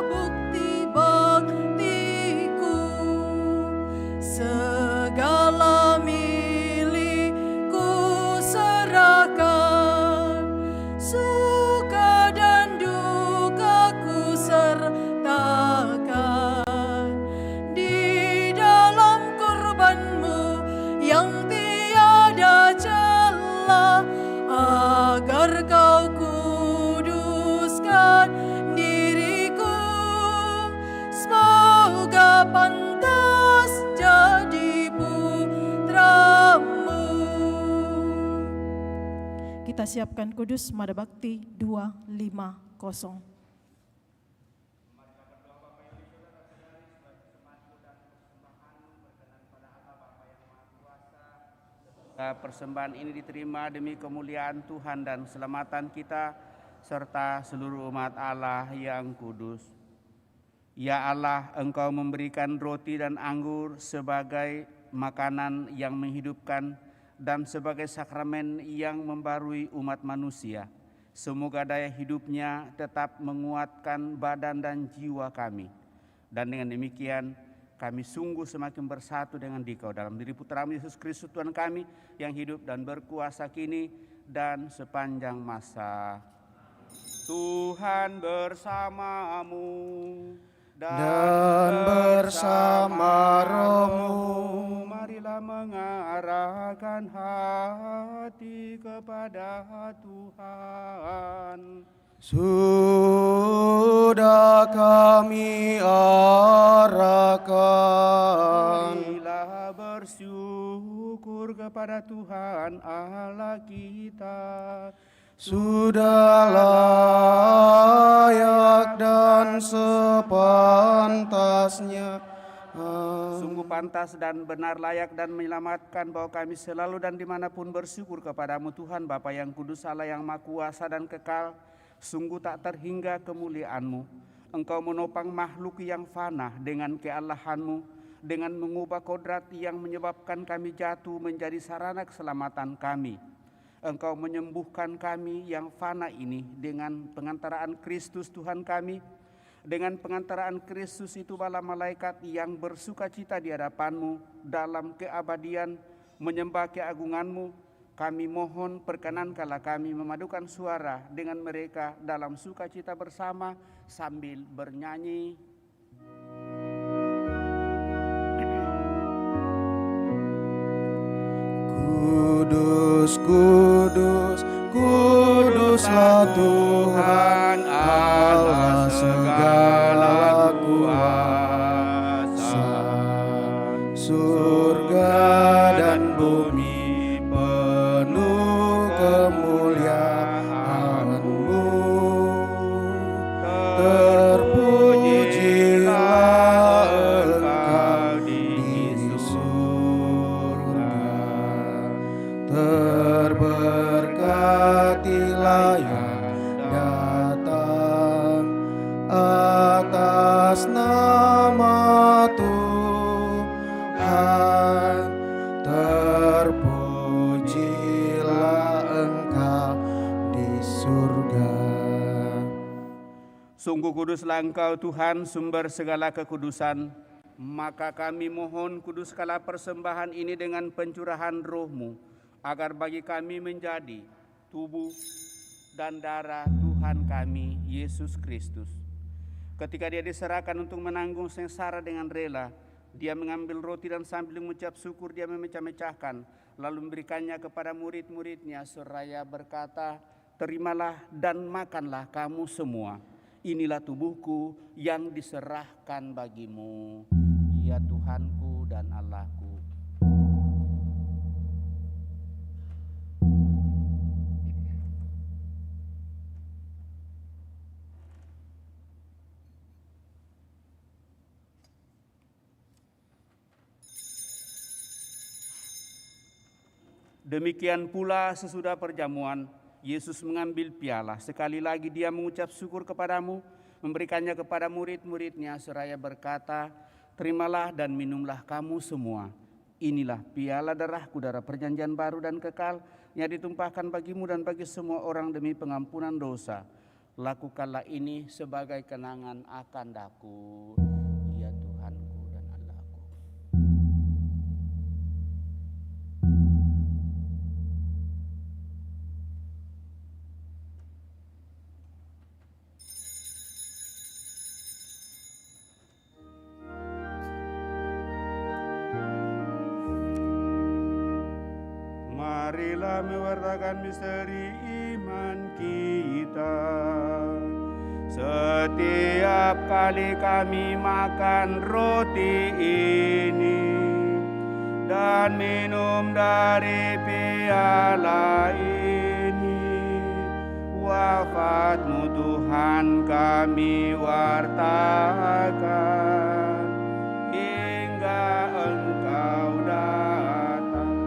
bukti baktiku. Segala milikku serahkan, suka dan dukaku sertakan di dalam kurban-Mu yang tiada celah, agar Kau kuduskan diriku. Semoga pantas jadi putra-Mu. Kita siapkan kudus Mada Bakti 250. Persembahan ini diterima demi kemuliaan Tuhan dan keselamatan kita serta seluruh umat Allah yang kudus. Ya Allah, Engkau memberikan roti dan anggur sebagai makanan yang menghidupkan dan sebagai sakramen yang membarui umat manusia. Semoga daya hidupnya tetap menguatkan badan dan jiwa kami. Dan dengan demikian kami sungguh semakin bersatu dengan Dikau dalam diri Putra-Mu Yesus Kristus Tuhan kami yang hidup dan berkuasa kini dan sepanjang masa. Tuhan bersamamu dan bersama rohmu. Marilah mengarahkan hati kepada Tuhan. Sudah kami arahkan. Marilah bersyukur kepada Tuhan Allah kita. Sudah layak dan sepantasnya. Sungguh pantas dan benar, layak dan menyelamatkan bahwa kami selalu dan dimanapun bersyukur kepadamu Tuhan Bapa yang kudus, Allah yang maha kuasa dan kekal. Sungguh tak terhingga kemuliaan-Mu. Engkau menopang makhluk yang fana dengan kealahan-Mu, dengan mengubah kodrat yang menyebabkan kami jatuh menjadi sarana keselamatan kami. Engkau menyembuhkan kami yang fana ini dengan pengantaraan Kristus Tuhan kami. Dengan pengantaraan Kristus itu bala malaikat yang bersukacita di hadapan-Mu dalam keabadian menyembah keagungan-Mu. Kami mohon perkenankanlah kami memadukan suara dengan mereka dalam sukacita bersama sambil bernyanyi. Kudus, kudus, kuduslah Tuhan Allah segala kuasa. Surga dan bumi penuh kemuliaan-Mu. Terpujilah Engkau di surga. Terberkatilah yang datang atas nama Tuhan. Terpujilah Engkau di surga. Sungguh kuduslah Engkau Tuhan, sumber segala kekudusan. Maka kami mohon kuduskanlah persembahan ini dengan pencurahan Roh-Mu, agar bagi kami menjadi tubuh dan darah Tuhan kami, Yesus Kristus. Ketika Dia diserahkan untuk menanggung sengsara dengan rela, Dia mengambil roti dan sambil mengucap syukur Dia memecah-mecahkan, lalu memberikannya kepada murid-muridnya seraya berkata, "Terimalah dan makanlah kamu semua. Inilah tubuhku yang diserahkan bagimu, ya Tuhanku dan Allahku." Demikian pula sesudah perjamuan, Yesus mengambil piala. Sekali lagi Dia mengucap syukur kepadamu, memberikannya kepada murid-muridnya seraya berkata, "Terimalah dan minumlah kamu semua. Inilah piala darahku, darah perjanjian baru dan kekal, yang ditumpahkan bagimu dan bagi semua orang demi pengampunan dosa. Lakukanlah ini sebagai kenangan akan Aku, ya Tuhanku dan Allahku." Marilah mewartakan misteri iman kita. Setiap kali kami makan roti ini dan minum dari piala ini, wafat-Mu Tuhan kami wartakan hingga Engkau datang.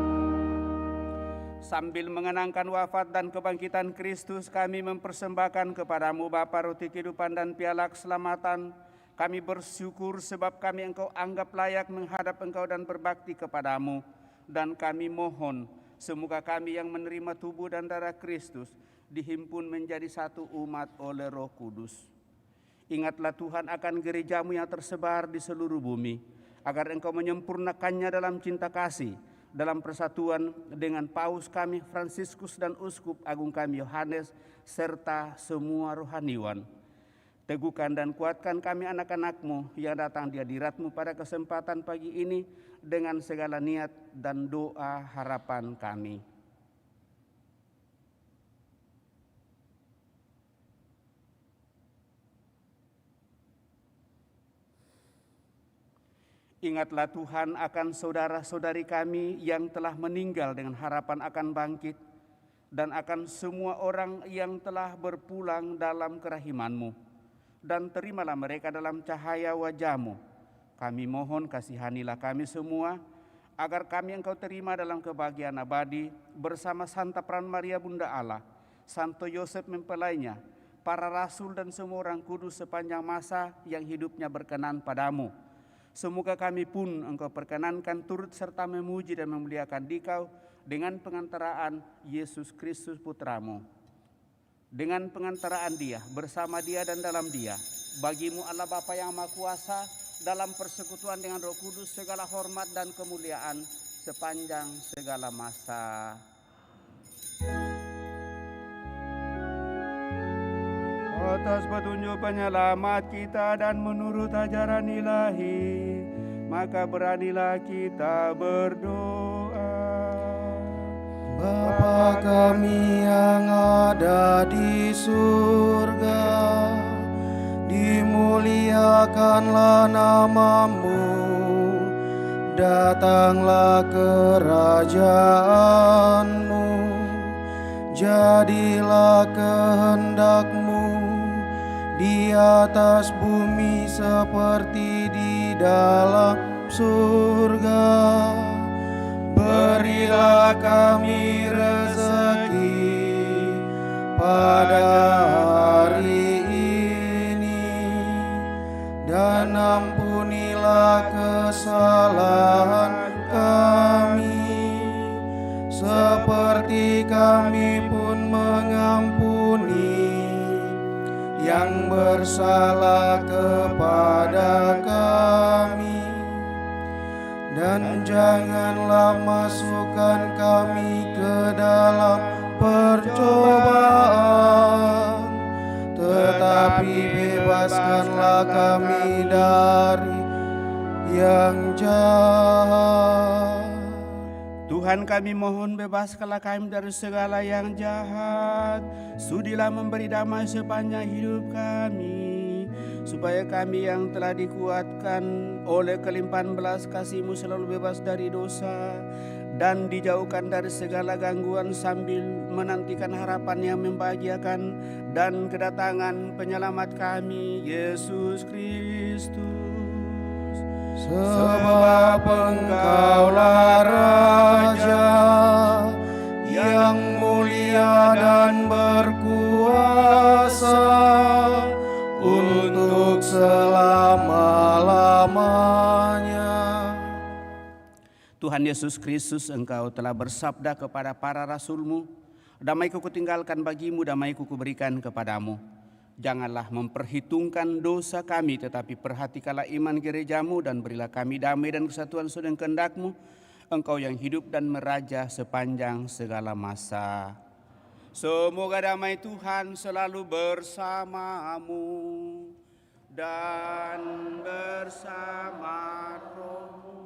Sambil mengenangkan wafat dan kebangkitan Kristus, kami mempersembahkan kepadamu Bapa roti kehidupan dan piala keselamatan. Kami bersyukur sebab kami Engkau anggap layak menghadap Engkau dan berbakti kepadamu. Dan kami mohon semoga kami yang menerima tubuh dan darah Kristus dihimpun menjadi satu umat oleh Roh Kudus. Ingatlah Tuhan akan gereja-Mu yang tersebar di seluruh bumi, agar Engkau menyempurnakannya dalam cinta kasih dalam persatuan dengan Paus kami Fransiskus dan Uskup Agung kami Yohanes serta semua rohaniwan. Teguhkan dan kuatkan kami anak-anak-Mu yang datang di hadirat-Mu pada kesempatan pagi ini dengan segala niat dan doa harapan kami. Ingatlah Tuhan akan saudara-saudari kami yang telah meninggal dengan harapan akan bangkit, dan akan semua orang yang telah berpulang dalam kerahiman-Mu. Dan terimalah mereka dalam cahaya wajah-Mu. Kami mohon kasihanilah kami semua, agar kami Engkau terima dalam kebahagiaan abadi bersama Santa Peran Maria Bunda Allah, Santo Yosef mempelainya, para rasul dan semua orang kudus sepanjang masa yang hidupnya berkenan padamu. Semoga kami pun Engkau perkenankan turut serta memuji dan memuliakan Dikau dengan pengantaraan Yesus Kristus Putra-Mu. Dengan pengantaraan Dia, bersama Dia dan dalam Dia, bagi-Mu Allah Bapa yang Maha Kuasa, dalam persekutuan dengan Roh Kudus segala hormat dan kemuliaan sepanjang segala masa. Atas petunjuk penyelamat kita dan menurut ajaran ilahi, maka beranilah kita berdoa. Bapa kami yang ada di surga, dimuliakanlah nama-Mu, datanglah kerajaan-Mu, jadilah kehendak-Mu di atas bumi seperti di dalam surga. Berilah kami rezeki pada hari ini, dan ampunilah kesalahan kami, seperti kami pun mengampuni yang bersalah kepada kami. Dan janganlah masukkan kami ke dalam percobaan, tetapi bebaskanlah kami dari yang jahat. Tuhan kami mohon bebaskanlah kami dari segala yang jahat. Sudilah memberi damai sepanjang hidup kami, supaya kami yang telah dikuatkan oleh kelimpahan belas kasih-Mu selalu bebas dari dosa dan dijauhkan dari segala gangguan, sambil menantikan harapan yang membahagiakan dan kedatangan penyelamat kami, Yesus Kristus. Sebab Engkaulah Raja yang mulia dan berkuasa untuk selama-lamanya. Tuhan Yesus Kristus, Engkau telah bersabda kepada para rasul-Mu, damai-Ku kutinggalkan bagimu, damai-Ku kuberikan kepadamu. Janganlah memperhitungkan dosa kami, tetapi perhatikanlah iman gereja-Mu dan berilah kami damai dan kesatuan sesuai dengan kehendak-Mu, Engkau yang hidup dan meraja sepanjang segala masa. Semoga damai Tuhan selalu bersamamu dan bersama rohmu.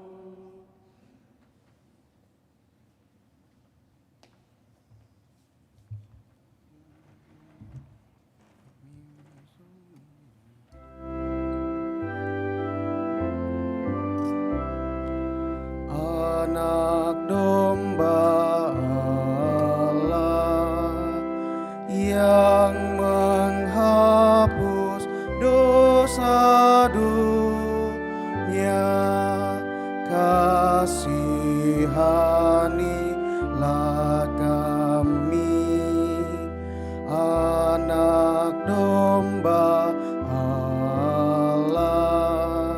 Anak domba Allah yang menghapus dosa dunia, kasihanilah kami. Anak domba Allah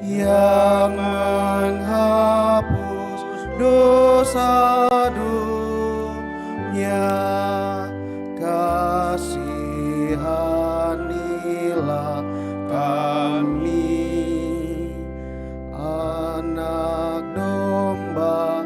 yang menghapus dosa dunia, kasihanilah kami. Anak domba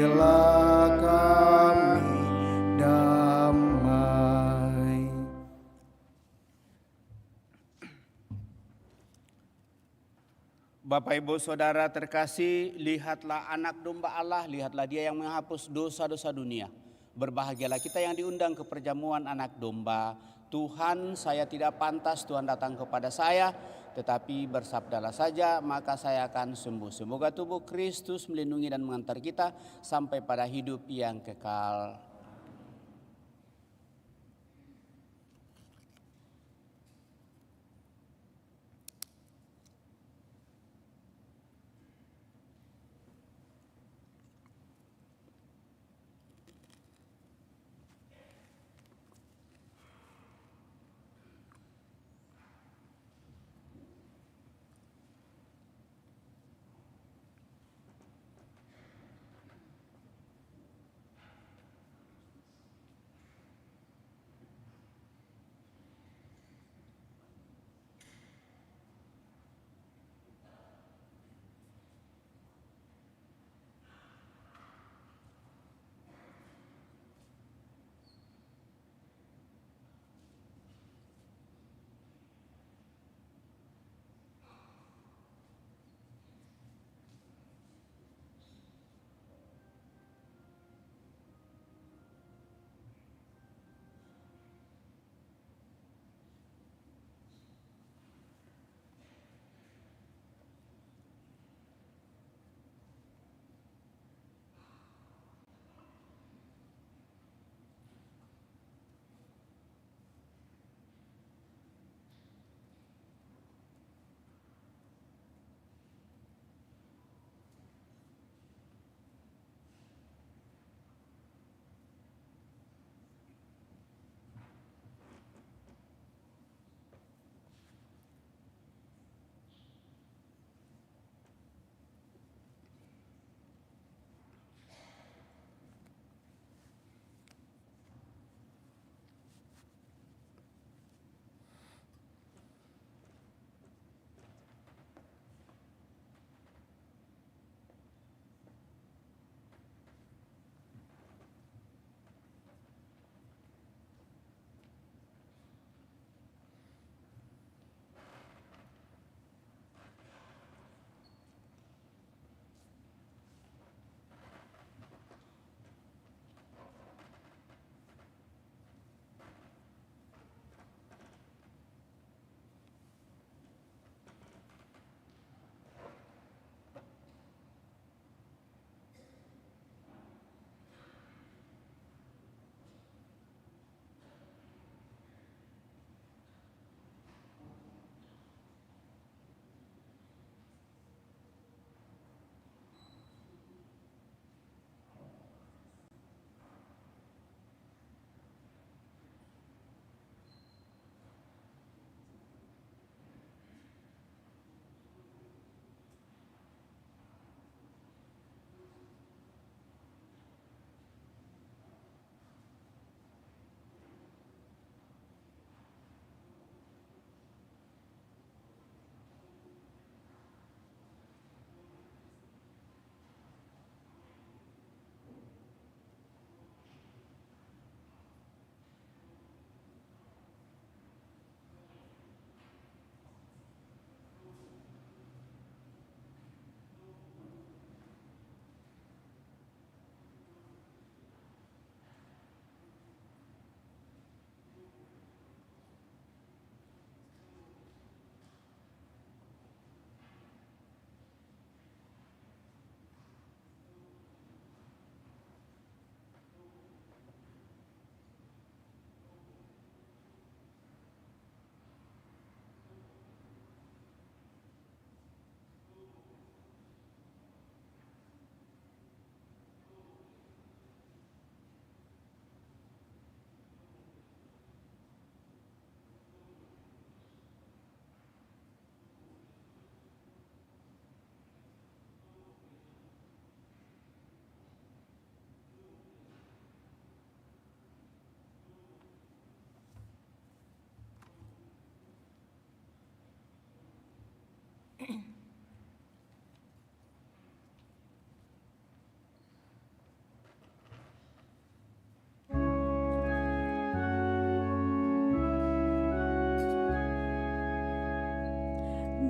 berilah kami damai. Bapak, Ibu, Saudara terkasih, lihatlah anak domba Allah, lihatlah dia yang menghapus dosa-dosa dunia. Berbahagialah kita yang diundang ke perjamuan anak domba. Tuhan, saya tidak pantas Tuhan datang kepada saya, tetapi bersabdalah saja maka saya akan sembuh. Semoga tubuh Kristus melindungi dan mengantar kita sampai pada hidup yang kekal.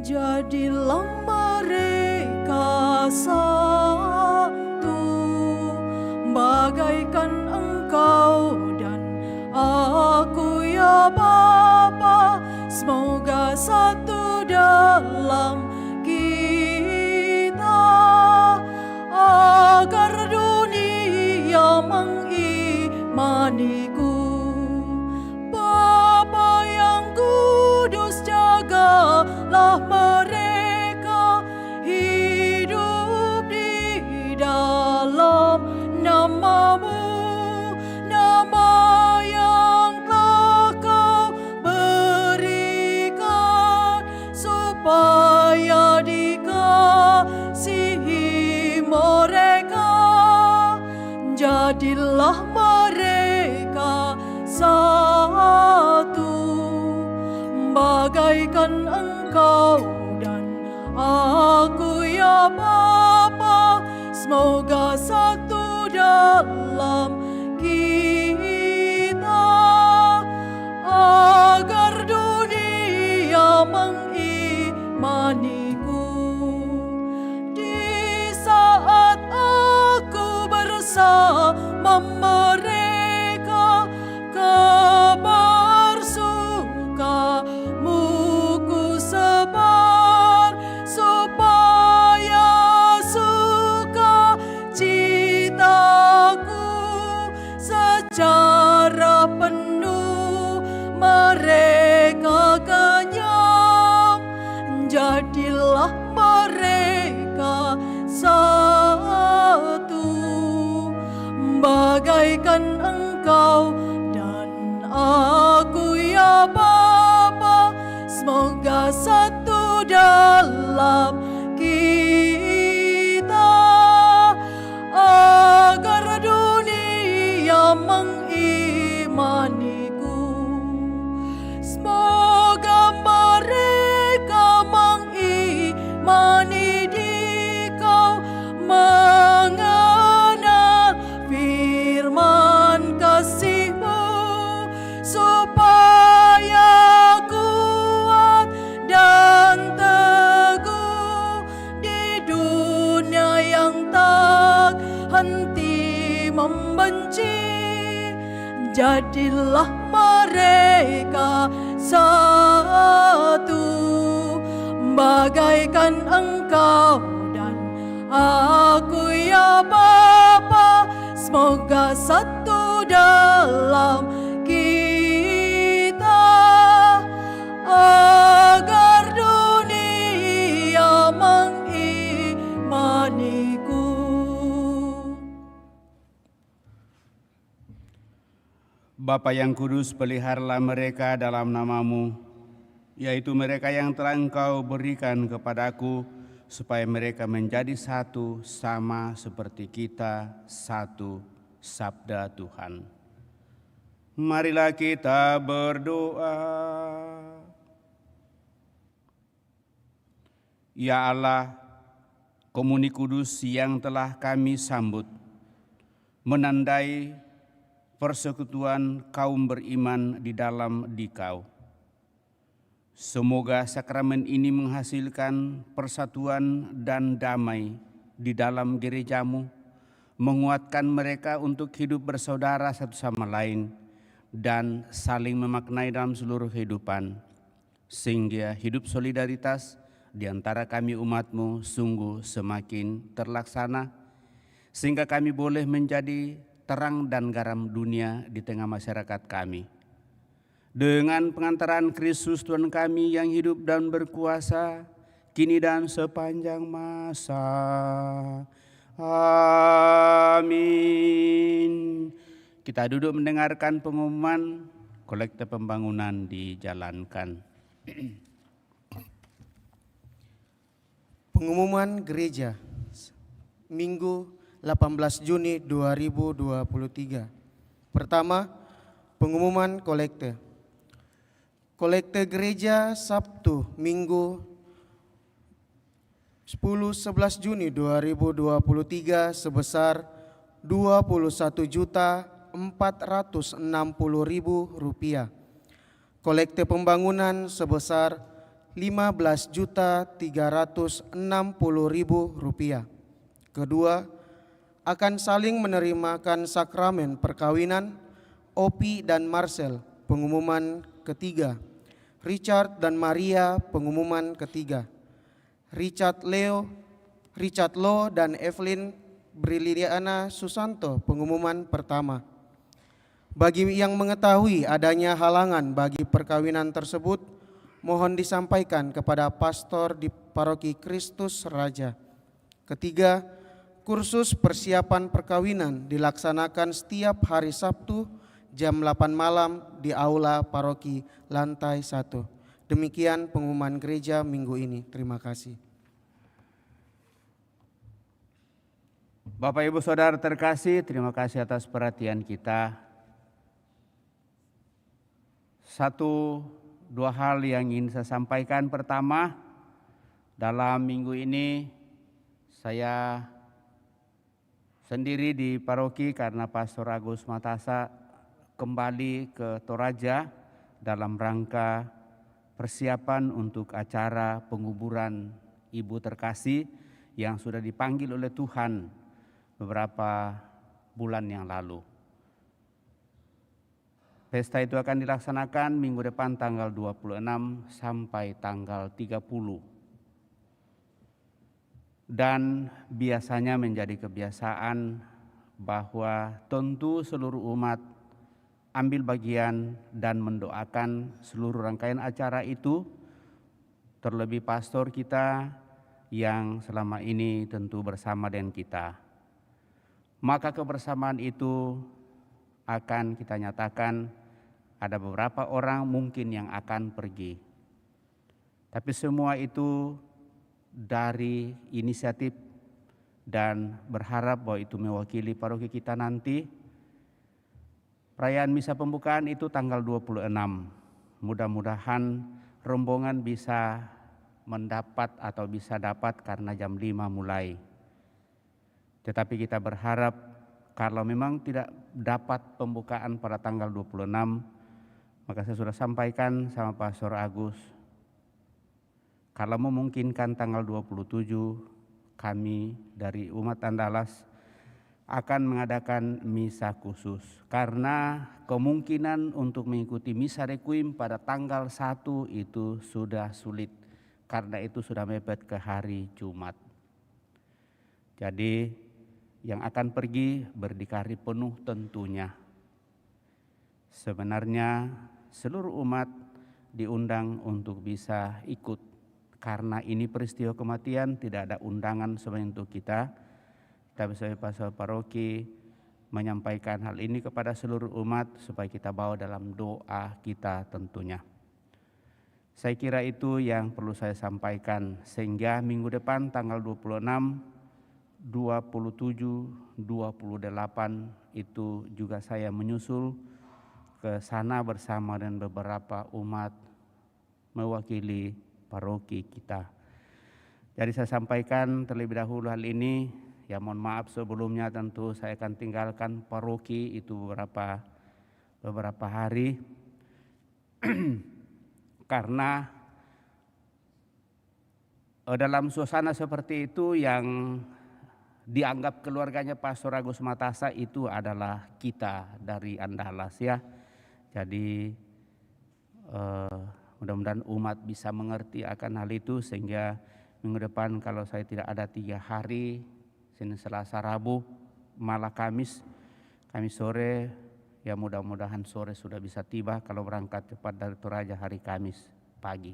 Jadilah mereka satu, bagaikan Engkau dan aku ya Bapa, semoga satu dalam kita, agar dunia mengimaniku. Bapa yang kudus, jagalah mereka hidup di dalam nama-Mu, nama yang telah Kau berikan, supaya dikasihi mereka. Jadilah mereka satu, bagaikan Engkau dan aku ya Bapa, semoga satu dalam kita, agar dunia mengimaniku. Di saat aku bersama mereka, kabar suka-Mu ku sebar, supaya sukacitaku secara penuh mereka kenyang. Jadilah mereka satu, bagaikan Engkau dan aku ya Bapa, semoga satu dalam kita, agar dunia mengimaniku. Semoga mereka mengimani Dikau, mengenal firman kasih-Mu, supaya kuat dan teguh di dunia yang tak henti membenci. Jadilah mereka satu, bagaikan Engkau dan aku ya Bapa, semoga satu dalam kita, agar dunia mengimaniku. Bapa yang kudus, peliharalah mereka dalam nama-Mu, yaitu mereka yang telah Engkau berikan kepadaku, supaya mereka menjadi satu sama seperti kita satu, sabda Tuhan. Marilah kita berdoa. Ya Allah, komuni kudus yang telah kami sambut, menandai persekutuan kaum beriman di dalam Dikau. Semoga sakramen ini menghasilkan persatuan dan damai di dalam gereja-Mu, menguatkan mereka untuk hidup bersaudara satu sama lain dan saling memaknai dalam seluruh kehidupan, sehingga hidup solidaritas di antara kami umat-Mu sungguh semakin terlaksana, sehingga kami boleh menjadi terang dan garam dunia di tengah masyarakat kami. Dengan pengantaran Kristus Tuhan kami yang hidup dan berkuasa, kini dan sepanjang masa. Amin. Kita duduk mendengarkan pengumuman kolekte pembangunan dijalankan. Pengumuman gereja Minggu 18 Juni 2023. Pertama, pengumuman kolekte. Kolekte gereja Sabtu Minggu 10-11 Juni 2023 sebesar Rp21.460.000. Kolekte pembangunan sebesar Rp15.360.000. Kedua, akan saling menerimakan sakramen perkawinan Opi dan Marcel, pengumuman ketiga. Richard dan Maria, pengumuman ketiga. Richard Lo dan Evelyn Briliana Susanto, pengumuman pertama. Bagi yang mengetahui adanya halangan bagi perkawinan tersebut, mohon disampaikan kepada pastor di Paroki Kristus Raja. Ketiga, kursus persiapan perkawinan dilaksanakan setiap hari Sabtu jam 8 malam di Aula Paroki lantai 1. Demikian pengumuman gereja minggu ini. Terima kasih. Bapak Ibu Saudara terkasih, terima kasih atas perhatian kita. Satu dua hal yang ingin saya sampaikan. Pertama, dalam minggu ini saya sendiri di paroki karena Pastor Agus Matasa kembali ke Toraja dalam rangka persiapan untuk acara penguburan Ibu terkasih yang sudah dipanggil oleh Tuhan beberapa bulan yang lalu. Pesta itu akan dilaksanakan minggu depan tanggal 26 sampai tanggal 30. Dan biasanya menjadi kebiasaan bahwa tentu seluruh umat ambil bagian dan mendoakan seluruh rangkaian acara itu, terlebih pastor kita yang selama ini tentu bersama dengan kita. Maka kebersamaan itu akan kita nyatakan. Ada beberapa orang mungkin yang akan pergi. Tapi semua itu dari inisiatif dan berharap bahwa itu mewakili paroki kita nanti. Perayaan misa pembukaan itu tanggal 26. Mudah-mudahan rombongan bisa mendapat atau bisa dapat karena jam 5 mulai. Tetapi kita berharap kalau memang tidak dapat pembukaan pada tanggal 26, maka saya sudah sampaikan sama Pastor Agus, kalau memungkinkan tanggal 27 kami dari umat Andalas akan mengadakan misa khusus. Karena kemungkinan untuk mengikuti misa requiem pada tanggal 1 itu sudah sulit. Karena itu sudah mepet ke hari Jumat. Jadi yang akan pergi berdikari penuh tentunya. Sebenarnya seluruh umat diundang untuk bisa ikut. Karena ini peristiwa kematian, tidak ada undangan sebenarnya untuk kita. Tapi sebagai pastor paroki menyampaikan hal ini kepada seluruh umat supaya kita bawa dalam doa kita tentunya. Saya kira itu yang perlu saya sampaikan, sehingga minggu depan tanggal 26, 27, 28 itu juga saya menyusul ke sana bersama dengan beberapa umat mewakili paroki kita. Jadi saya sampaikan terlebih dahulu hal ini, ya mohon maaf sebelumnya tentu saya akan tinggalkan paroki itu beberapa hari karena dalam suasana seperti itu yang dianggap keluarganya Pastor Agus Matasa itu adalah kita dari Andalas ya. Jadi mudah-mudahan umat bisa mengerti akan hal itu sehingga minggu depan kalau saya tidak ada 3 hari, Senin, Selasa, Rabu, malah Kamis sore, ya mudah-mudahan sore sudah bisa tiba kalau berangkat cepat dari Toraja hari Kamis pagi.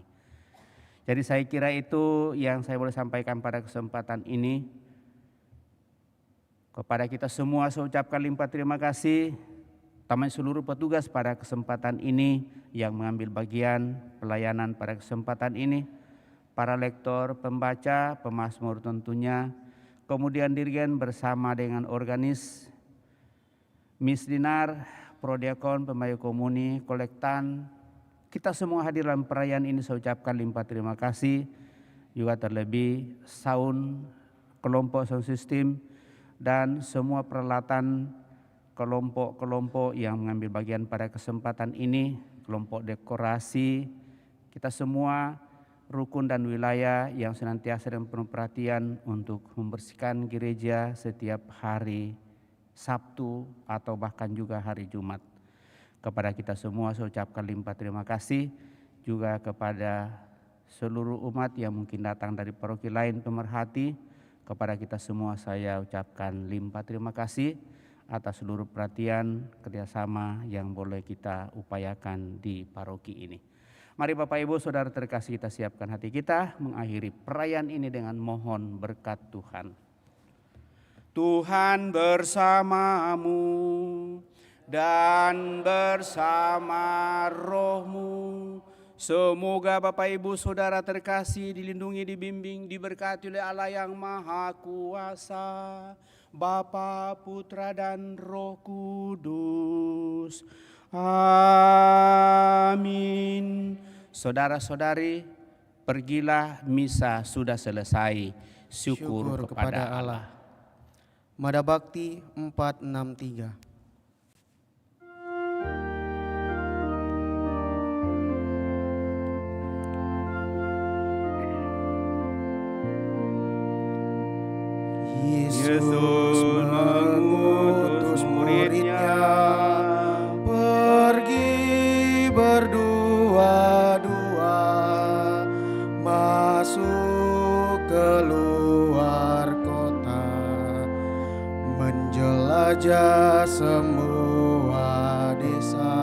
Jadi saya kira itu yang saya boleh sampaikan pada kesempatan ini. Kepada kita semua saya ucapkan limpah terima kasih. Terutama seluruh petugas pada kesempatan ini yang mengambil bagian pelayanan pada kesempatan ini, para lektor, pembaca, pemazmur tentunya, kemudian dirigen bersama dengan organis, Miss Dinar, Prodiakon, Pembayu Komuni, Kolektan, kita semua hadir dalam perayaan ini saya ucapkan limpah terima kasih, juga terlebih sound, kelompok sound system, dan semua peralatan kelompok-kelompok yang mengambil bagian pada kesempatan ini, kelompok dekorasi, kita semua rukun dan wilayah yang senantiasa dan penuh perhatian untuk membersihkan gereja setiap hari Sabtu atau bahkan juga hari Jumat. Kepada kita semua saya ucapkan limpah terima kasih, juga kepada seluruh umat yang mungkin datang dari paroki lain pemerhati. Kepada kita semua saya ucapkan limpah terima kasih atas seluruh perhatian kerjasama yang boleh kita upayakan di paroki ini. Mari Bapak Ibu Saudara terkasih, kita siapkan hati kita mengakhiri perayaan ini dengan mohon berkat Tuhan. Tuhan bersamamu dan bersama rohmu. Semoga Bapak Ibu Saudara terkasih dilindungi, dibimbing, diberkati oleh Allah yang Maha Kuasa, Bapa, Putra dan Roh Kudus. Amin. Saudara-saudari, pergilah, misa sudah selesai. Syukur kepada Allah. Mada Bakti 463. Yesus mengutus murid-Nya pergi berdua-dua masuk keluar kota, menjelajah semua desa,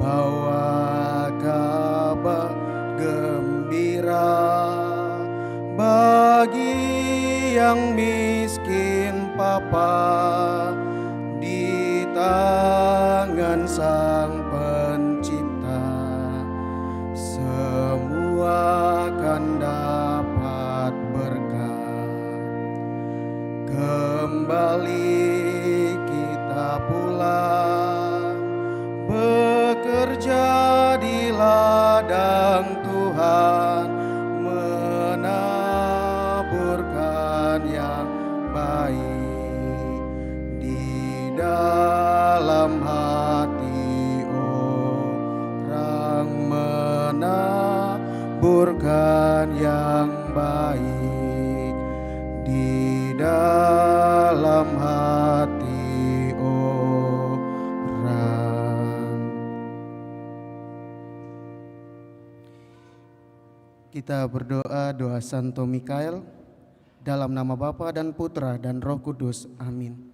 bawa kabar gembira bagi yang miskin papa, di tangan Sang Pencipta semua akan dapat berkah. Kembali kita pulang, bekerja di ladang Tuhan, menaburkan yang baik di dalam hati orang, menaburkan yang baik di dalam hati orang. Kita berdoa doa Santo Mikael. Dalam nama Bapa dan Putra dan Roh Kudus. Amin.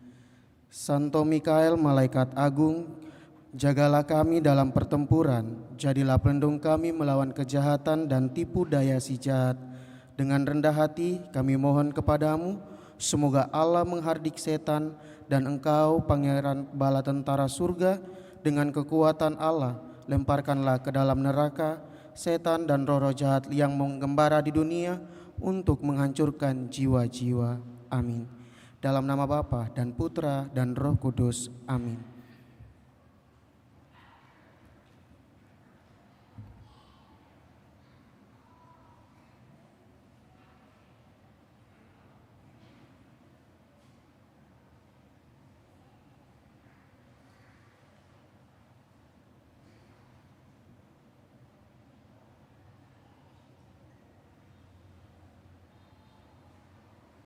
Santo Mikael, malaikat agung, jagalah kami dalam pertempuran. Jadilah pelindung kami melawan kejahatan dan tipu daya si jahat. Dengan rendah hati kami mohon kepadamu, semoga Allah menghardik setan dan engkau, Pangeran Bala Tentara Surga, dengan kekuatan Allah lemparkanlah ke dalam neraka setan dan roh-roh jahat yang menggembara di dunia untuk menghancurkan jiwa-jiwa. Amin. Dalam nama Bapa dan Putra dan Roh Kudus. Amin.